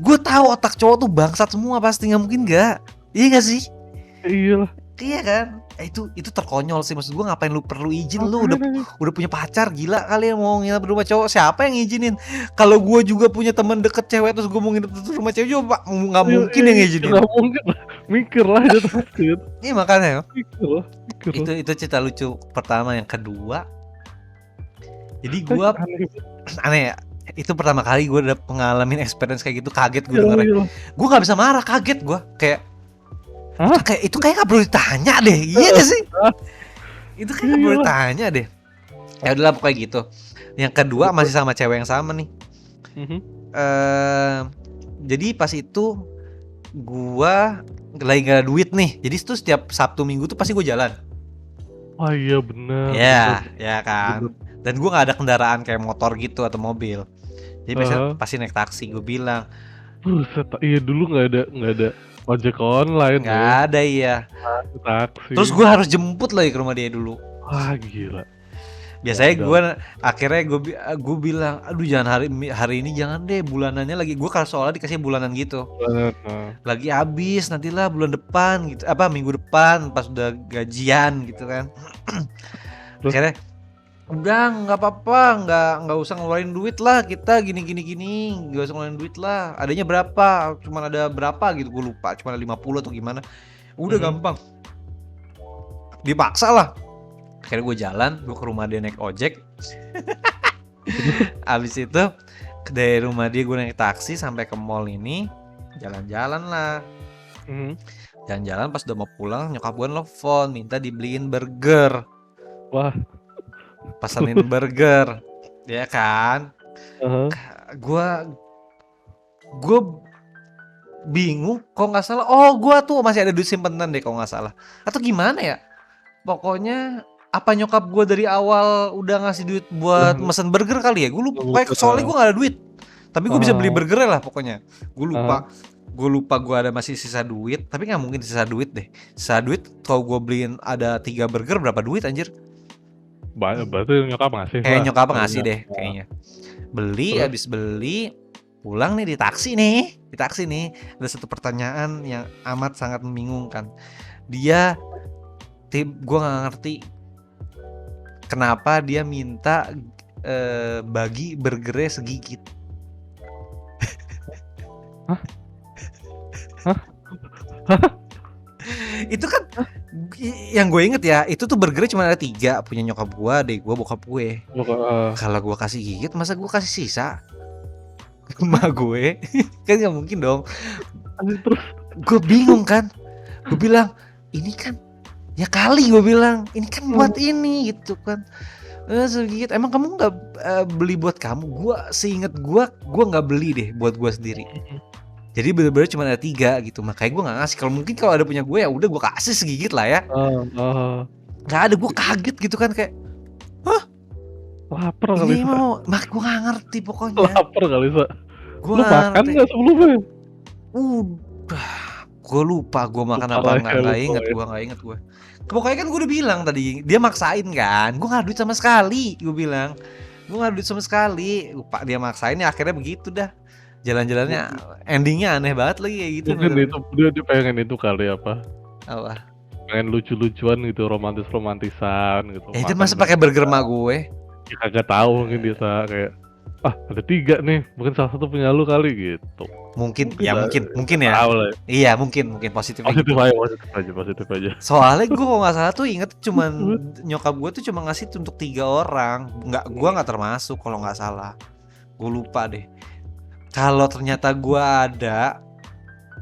[SPEAKER 1] Gue tahu otak cowok tuh bangsat semua pasti nggak mungkin nggak. Iya gak sih?
[SPEAKER 2] Ya iyalah.
[SPEAKER 1] Iya kan? Itu terkonyol sih, maksud gue ngapain lu perlu izin, lu
[SPEAKER 2] Ngapain anjing?
[SPEAKER 1] udah punya pacar, gila kali ya mau nginep di rumah cowok, siapa yang ngizinin? Kalau gue juga punya teman deket cewek terus gue mau nginep di rumah cewek juga nggak mungkin yang ngizinin.
[SPEAKER 2] Nggak mungkin lah, mikir lah itu pasti.
[SPEAKER 1] Iya makanya
[SPEAKER 2] Mikir lah.
[SPEAKER 1] itu cerita lucu pertama. Yang kedua, jadi
[SPEAKER 2] Eh,
[SPEAKER 1] gue
[SPEAKER 2] aneh.
[SPEAKER 1] aneh ya, itu pertama kali gue udah pengalamin experience kayak gitu, kaget gue
[SPEAKER 2] Iyalah,
[SPEAKER 1] dengernya.
[SPEAKER 2] iyalah.
[SPEAKER 1] Gue nggak bisa marah, kaget gue kayak
[SPEAKER 2] Hah?
[SPEAKER 1] itu kayak nggak perlu ditanya deh, iya gak sih? Itu kayak nggak perlu
[SPEAKER 2] Iyalah.
[SPEAKER 1] ditanya deh. Ya udahlah pokoknya gitu. Yang kedua masih sama cewek yang sama nih.
[SPEAKER 2] Mhm.
[SPEAKER 1] Jadi pas itu gua lagi gak ada duit nih. Jadi itu setiap Sabtu Minggu tuh pasti gue jalan.
[SPEAKER 2] Oh iya bener,
[SPEAKER 1] Ya,
[SPEAKER 2] bener,
[SPEAKER 1] ya
[SPEAKER 2] bener.
[SPEAKER 1] kan. Dan gua nggak ada kendaraan kayak motor gitu atau mobil. Jadi biasanya
[SPEAKER 2] Heeh.
[SPEAKER 1] pasti naik taksi. Gue bilang
[SPEAKER 2] Buset, iya dulu nggak ada ojek online
[SPEAKER 1] nggak
[SPEAKER 2] ya,
[SPEAKER 1] ada iya.
[SPEAKER 2] taksi.
[SPEAKER 1] Terus gue harus jemput lagi ke rumah dia dulu.
[SPEAKER 2] Wah gila.
[SPEAKER 1] Biasanya
[SPEAKER 2] Modal.
[SPEAKER 1] gue akhirnya gue bilang, aduh jangan hari ini jangan deh, bulanannya lagi gue kalau soalnya dikasih bulanan gitu.
[SPEAKER 2] Heeh.
[SPEAKER 1] Lagi habis nantilah bulan depan gitu, apa minggu depan pas udah gajian gitu kan.
[SPEAKER 2] Terus?
[SPEAKER 1] Akhirnya udah nggak apa-apa, nggak usah ngeluarin duit lah, kita gini nggak usah ngeluarin duit lah, adanya berapa, cuman ada berapa gitu gue lupa, cuma ada 50 atau gimana, udah
[SPEAKER 2] Mhm.
[SPEAKER 1] gampang, dipaksa lah. Akhirnya gue jalan, gue ke rumah dia naik ojek. Abis itu dari rumah dia gue naik taksi sampai ke mall ini, jalan-jalan lah.
[SPEAKER 2] Mhm.
[SPEAKER 1] Jalan-jalan pas udah mau pulang nyokap gue nelfon minta dibeliin burger,
[SPEAKER 2] Wah.
[SPEAKER 1] pesanin burger, ya kan?
[SPEAKER 2] Heeh.
[SPEAKER 1] Gue bingung, kok nggak salah. Oh, gue tuh masih ada duit simpenan deh, kalau nggak salah. Atau gimana ya? Pokoknya apa nyokap gue dari awal udah ngasih duit buat
[SPEAKER 2] Udah
[SPEAKER 1] mesen burger kali ya? Gue lupa. Pokoknya
[SPEAKER 2] ngebut,
[SPEAKER 1] soalnya gue nggak ada duit. Tapi gue bisa beli
[SPEAKER 2] heeh.
[SPEAKER 1] burger lah pokoknya. Gue
[SPEAKER 2] Heeh.
[SPEAKER 1] lupa. Gue lupa gue ada masih sisa duit. Tapi nggak mungkin sisa duit deh. Sisa duit kalau gue beliin ada 3 burger berapa duit anjir?
[SPEAKER 2] Berarti nyokap ngasih
[SPEAKER 1] Kayak
[SPEAKER 2] lah.
[SPEAKER 1] nyokap ngasih deh
[SPEAKER 2] Heeh.
[SPEAKER 1] kayaknya. Beli,
[SPEAKER 2] Terus?
[SPEAKER 1] habis beli, pulang nih di taksi nih. Di taksi nih ada satu pertanyaan yang amat sangat membingungkan. Dia gue nggak ngerti kenapa dia minta bagi burgernya segigit.
[SPEAKER 2] Hah? Hah?
[SPEAKER 1] Itu kan yang gue inget ya, itu tuh burgernya cuma ada 3, punya nyokap gue, adek gue, bokap gue.
[SPEAKER 2] Heeh.
[SPEAKER 1] Kalau gue kasih gigit, masa gue kasih sisa ke emak gue? Kan nggak mungkin dong.
[SPEAKER 2] Terus?
[SPEAKER 1] Gue bingung kan. Gue bilang ini kan ya kali, gue bilang ini kan buat ini gitu kan. Segigit. Emang kamu nggak beli buat kamu? Gue seinget gue nggak beli deh buat gue sendiri. Jadi bener-bener cuma ada 3 gitu. Makanya gue nggak ngasih. Kalau mungkin kalau ada punya gue ya udah gue kasih segigit lah ya.
[SPEAKER 2] Heeh.
[SPEAKER 1] Nggak ada, gue kaget gitu kan kayak
[SPEAKER 2] Lapar kali,
[SPEAKER 1] ini
[SPEAKER 2] Sa.
[SPEAKER 1] mau, gue nggak ngerti pokoknya.
[SPEAKER 2] Lapar kali, Sa.
[SPEAKER 1] Gue
[SPEAKER 2] Lu makan nggak sebelumnya?
[SPEAKER 1] Udah, gue lupa gue makan
[SPEAKER 2] Lupa
[SPEAKER 1] apa
[SPEAKER 2] lah
[SPEAKER 1] enggak,
[SPEAKER 2] ya,
[SPEAKER 1] nggak
[SPEAKER 2] lupa
[SPEAKER 1] inget
[SPEAKER 2] ya.
[SPEAKER 1] gue. Pokoknya kan gue udah bilang tadi, dia maksain kan, gue nggak ada duit sama sekali, gue bilang, gue nggak ada duit sama sekali, lupa dia maksain ya akhirnya begitu dah, jalan-jalannya endingnya aneh banget lagi kayak gitu.
[SPEAKER 2] Mungkin itu dia pengen itu kali apa?
[SPEAKER 1] Apa?
[SPEAKER 2] Pengen lucu-lucuan gitu, romantisan gitu.
[SPEAKER 1] Itu
[SPEAKER 2] Makan
[SPEAKER 1] masa pakai burger sama gue?
[SPEAKER 2] ya kagak tahu mungkin dia kayak ada 3 nih, mungkin salah satu punya lu kali gitu.
[SPEAKER 1] Mungkin
[SPEAKER 2] lah,
[SPEAKER 1] mungkin ya.
[SPEAKER 2] tahu lah.
[SPEAKER 1] Iya mungkin positif
[SPEAKER 2] Positif
[SPEAKER 1] gitu.
[SPEAKER 2] aja.
[SPEAKER 1] Soalnya gue kalau nggak salah tuh inget cuman nyokap gue tuh cuma ngasih untuk 3 orang, gue nggak termasuk kalau nggak salah, gue lupa deh. Kalau ternyata gue ada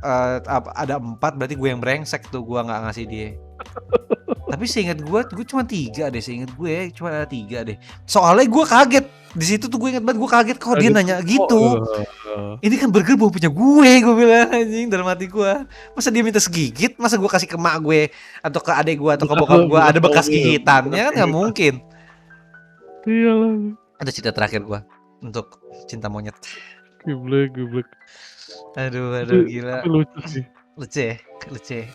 [SPEAKER 1] 4 berarti gue yang brengsek tuh, gue nggak ngasih dia. Tapi seingat gue cuma 3 deh, seingat gue cuma ada 3 deh. Soalnya gue kaget di situ tuh, gue inget banget gue kaget kok dia nanya gitu. Ini kan burger bukan punya gue bilang anjing dalam hati gue. Masa dia minta segigit, masa gue kasih ke mak gue atau ke adik gue atau ke bokap gue ada bekas gigitannya kan nggak mungkin.
[SPEAKER 2] Iyalah.
[SPEAKER 1] Ada cerita terakhir gue untuk cinta monyet.
[SPEAKER 2] Geblek.
[SPEAKER 1] Aduh gila.
[SPEAKER 2] Tapi lucu sih.
[SPEAKER 1] Lucu.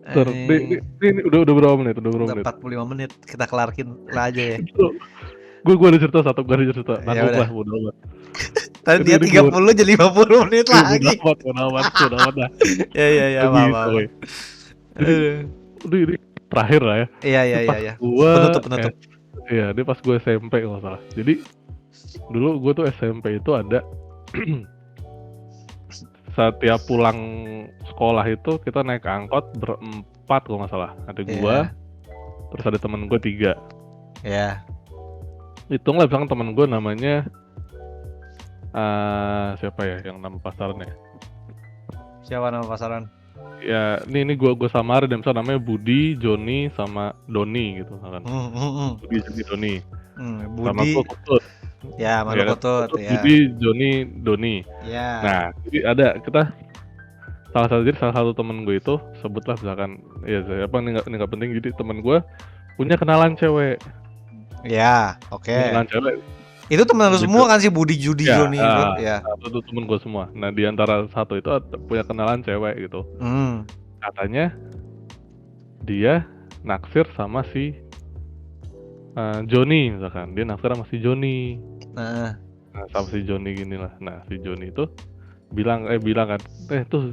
[SPEAKER 2] Ntar, ini udah berapa menit?
[SPEAKER 1] Udah 45 menit, kita kelarin lah aja ya.
[SPEAKER 2] Gue ada cerita satu, gue ada cerita.
[SPEAKER 1] Ya
[SPEAKER 2] Nanggung lah, bodo amat.
[SPEAKER 1] Tadi dia 30 jadi 50 menit lagi.
[SPEAKER 2] Bodo amat dah.
[SPEAKER 1] Ya, apa.
[SPEAKER 2] Udah ini terakhir lah ya.
[SPEAKER 1] Iya. Penutup.
[SPEAKER 2] Iya, dia pas gue SMP kalau salah. Jadi dulu gue tuh SMP itu ada setiap pulang sekolah itu kita naik angkot berempat kalau nggak salah. Ada gue, terus ada temen gue 3.
[SPEAKER 1] Iya.
[SPEAKER 2] Hitung lah, misalkan temen gue namanya siapa ya yang nama pasarannya?
[SPEAKER 1] Siapa nama pasaran?
[SPEAKER 2] Ya, ini gue samarin, dan misalnya namanya Budi, Joni, sama Doni gitu kan. Budi, Joni, Doni. Sama gue Kutut.
[SPEAKER 1] Ya, Manu Kutut ya.
[SPEAKER 2] Budi, Joni, Doni.
[SPEAKER 1] Ya.
[SPEAKER 2] Nah, jadi ada kita salah satu temen gue itu sebutlah misalkan ya siapa ini nggak penting, jadi temen gue punya kenalan cewek.
[SPEAKER 1] Ya, oke.
[SPEAKER 2] Kenalan cewek.
[SPEAKER 1] Itu temen lu semua kan si Budi, Judi, Joni itu? Ya.
[SPEAKER 2] Itu temen gue semua. Nah, di antara satu itu punya kenalan cewek gitu. Katanya dia naksir sama si Joni misalkan. Dia naksir sama si Joni. Nah, sama si Joni gini lah. Nah, si Joni itu bilang kan, tuh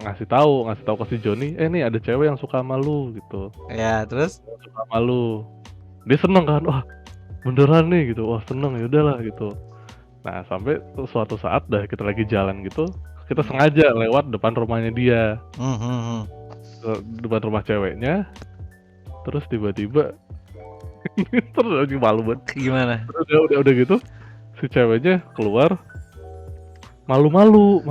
[SPEAKER 2] ngasih tahu ke si Joni, nih ada cewek yang suka sama lu gitu.
[SPEAKER 1] Ya, terus
[SPEAKER 2] suka sama lu. Dia seneng kan, wah beneran nih gitu, wah seneng, ya udahlah gitu. Nah, sampai suatu saat dah kita lagi jalan gitu, kita sengaja lewat depan rumahnya dia, depan rumah ceweknya, terus tiba-tiba terus lagi malu banget.
[SPEAKER 1] Gimana?
[SPEAKER 2] Udah gitu, si ceweknya keluar malu-malu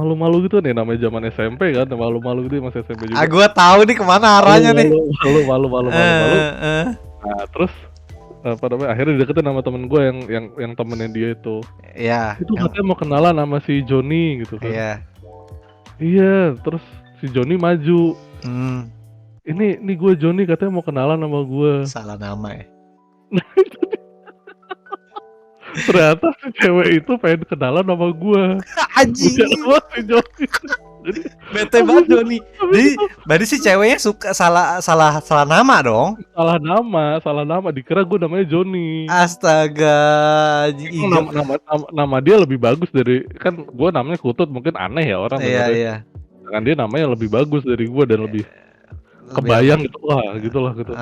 [SPEAKER 2] gitu nih, namanya zaman SMP kan, malu-malu gitu masih SMP juga.
[SPEAKER 1] Gua tahu nih kemana arahnya nih.
[SPEAKER 2] Malu. Nah, terus apa namanya, akhirnya dideketin sama temen gue yang temennya dia itu.
[SPEAKER 1] Iya.
[SPEAKER 2] Itu katanya mau kenalan sama si Joni gitu kan. Iya, terus si Joni maju. Ini gue Joni, katanya mau kenalan sama gue.
[SPEAKER 1] Salah nama ya.
[SPEAKER 2] Ternyata si cewek itu pengen kenalan sama gue.
[SPEAKER 1] Anjing.
[SPEAKER 2] Si Joni. Jadi
[SPEAKER 1] bete banget Joni. Jadi berarti si ceweknya suka salah nama dong.
[SPEAKER 2] Salah nama. Dikira gue namanya Joni.
[SPEAKER 1] Astaga.
[SPEAKER 2] Nama dia lebih bagus dari, kan gue namanya Kutut, mungkin aneh ya orang.
[SPEAKER 1] Iya.
[SPEAKER 2] Kan dia namanya lebih bagus dari gue dan lebih kebayang gitu lah gitu.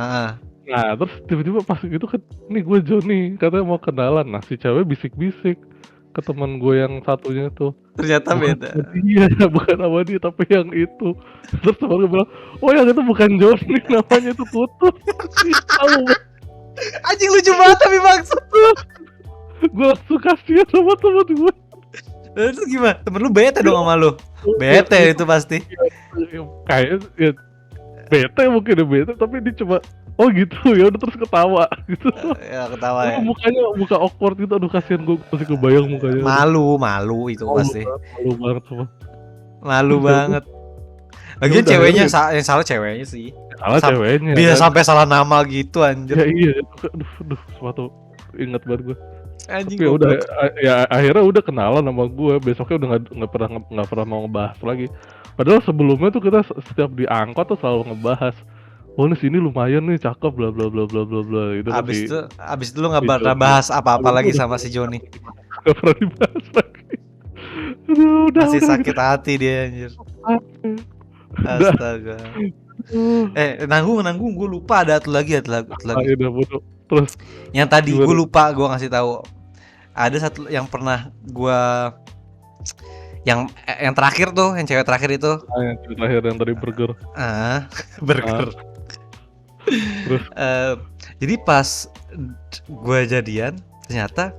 [SPEAKER 2] Nah, terus tiba-tiba pas gitu kan, nih gue Joni, katanya mau kenalan. Nah, si cewek bisik-bisik ke teman gue yang satunya tuh.
[SPEAKER 1] Ternyata beda.
[SPEAKER 2] Iya, bukan sama dia tapi yang itu. Terus teman gue bilang, oh yang itu bukan Joni, namanya itu Kutut. Tahu.
[SPEAKER 1] Anjing lucu banget tapi maksud.
[SPEAKER 2] Gue langsung kasihan sama teman gue.
[SPEAKER 1] Terus gimana? Temen lu bete dong sama lu? Bete itu pasti.
[SPEAKER 2] Kayaknya ya, bete mungkin ya bete, tapi dia coba oh gitu ya udah, terus ketawa gitu.
[SPEAKER 1] Ya ketawa ya.
[SPEAKER 2] Muka awkward gitu, aduh kasihan, gue masih kebayang mukanya.
[SPEAKER 1] Malu itu pasti.
[SPEAKER 2] Malu banget sama.
[SPEAKER 1] Malu banget. Lagian ceweknya yang salah ceweknya sih.
[SPEAKER 2] Salah ceweknya.
[SPEAKER 1] Bisa sampai salah nama gitu anjir.
[SPEAKER 2] Ya iya, aduh suatu ingat banget gue.
[SPEAKER 1] Anjing.
[SPEAKER 2] Tapi udah ya akhirnya udah kenalan sama gue. Besoknya udah nggak pernah mau ngebahas lagi. Padahal sebelumnya tuh kita setiap di angkot tuh selalu ngebahas, oh nih sini lumayan nih, cakep bla bla bla bla bla bla gitu.
[SPEAKER 1] Abis itu lu nggak pernah bahas apa-apa lagi sama si Joni.
[SPEAKER 2] Nggak pernah dibahas lagi. Aduh,
[SPEAKER 1] masih sakit hati dia anjir. Astaga. Nanggung, gue lupa ada lagi.
[SPEAKER 2] Terus
[SPEAKER 1] yang tadi gue lupa gue ngasih tahu. Ada satu yang pernah gue yang terakhir tuh, yang cewek terakhir itu.
[SPEAKER 2] Yang cewek terakhir yang tadi burger.
[SPEAKER 1] Burger.
[SPEAKER 2] Terus
[SPEAKER 1] jadi pas gue jadian, ternyata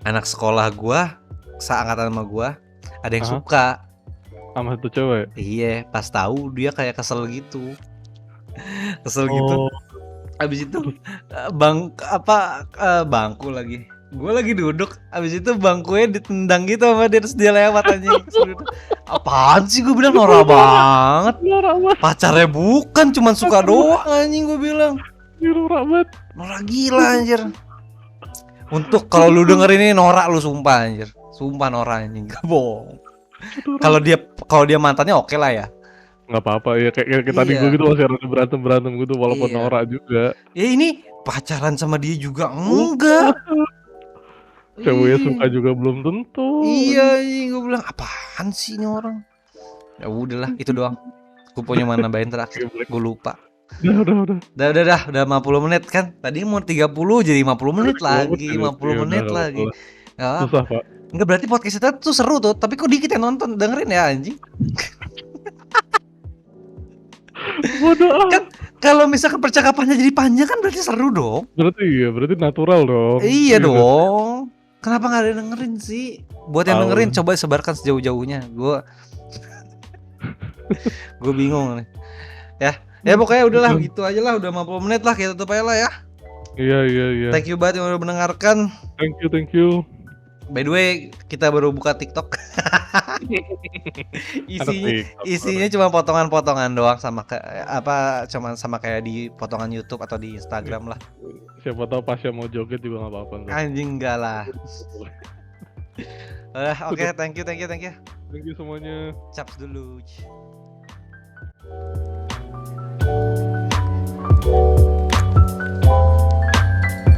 [SPEAKER 1] anak sekolah gue seangkatan sama gue ada yang suka
[SPEAKER 2] sama itu cewek.
[SPEAKER 1] Iya, pas tahu dia kayak kesel gitu. Kesel gitu.
[SPEAKER 2] Oh,
[SPEAKER 1] Habis itu bangku lagi. Gue lagi duduk, habis itu bangkunya ditendang gitu sama dia terus dia lewat anjing. Terus gua, apaan sih gue bilang norak banget.
[SPEAKER 2] norak banget,
[SPEAKER 1] Pacarnya bukan, cuman suka doang anjing gue bilang.
[SPEAKER 2] norak banget.
[SPEAKER 1] Norak gila anjir. Untuk kalau lu denger ini norak lu sumpah anjir. Sumpah norak anjing, gak bohong. Kalau dia mantannya oke lah ya.
[SPEAKER 2] Nggak apa-apa ya, kayak tadi gue
[SPEAKER 1] Iya.
[SPEAKER 2] gitu masih ada berantem gitu walaupun
[SPEAKER 1] Iya.
[SPEAKER 2] norak juga.
[SPEAKER 1] Ya ini pacaran sama dia juga enggak.
[SPEAKER 2] Ceweknya
[SPEAKER 1] Ih,
[SPEAKER 2] suka juga belum tentu.
[SPEAKER 1] iya, gue bilang apaan sih ini orang. Ya udahlah, itu doang. Gue punya mana nambahin terakhir. Gue lupa.
[SPEAKER 2] Udah.
[SPEAKER 1] Udah 50 menit kan. Tadi mau 30 jadi 50 menit lagi, 50
[SPEAKER 2] Ya udah
[SPEAKER 1] menit
[SPEAKER 2] nggak
[SPEAKER 1] lagi.
[SPEAKER 2] apa-apa.
[SPEAKER 1] Gak apa.
[SPEAKER 2] Susah pak.
[SPEAKER 1] Enggak berarti podcast kita tuh seru tuh, tapi kok dikit yang nonton dengerin ya anjing.
[SPEAKER 2] Bodoh ah.
[SPEAKER 1] Kan kalau misalkan percakapannya jadi panjang kan berarti seru dong.
[SPEAKER 2] Berarti natural dong.
[SPEAKER 1] Iya dong. Kenapa nggak ada yang dengerin sih? Buat yang
[SPEAKER 2] Tahu
[SPEAKER 1] dengerin
[SPEAKER 2] lah.
[SPEAKER 1] coba sebarkan sejauh-jauhnya. Gue bingung nih. Ya pokoknya udahlah gitu aja lah, udah 50 menit lah, kita tutup aja lah ya.
[SPEAKER 2] Iya.
[SPEAKER 1] Thank you banget yang udah mendengarkan.
[SPEAKER 2] Thank you.
[SPEAKER 1] By the way, kita baru buka TikTok. Isinya cuma potongan-potongan doang sama kayak di potongan YouTube atau di Instagram lah.
[SPEAKER 2] Siapa tahu Pasha mau joget juga nggak apa-apa.
[SPEAKER 1] Anjing enggak lah. Oke, thank you.
[SPEAKER 2] Thank you semuanya.
[SPEAKER 1] Caps dulu.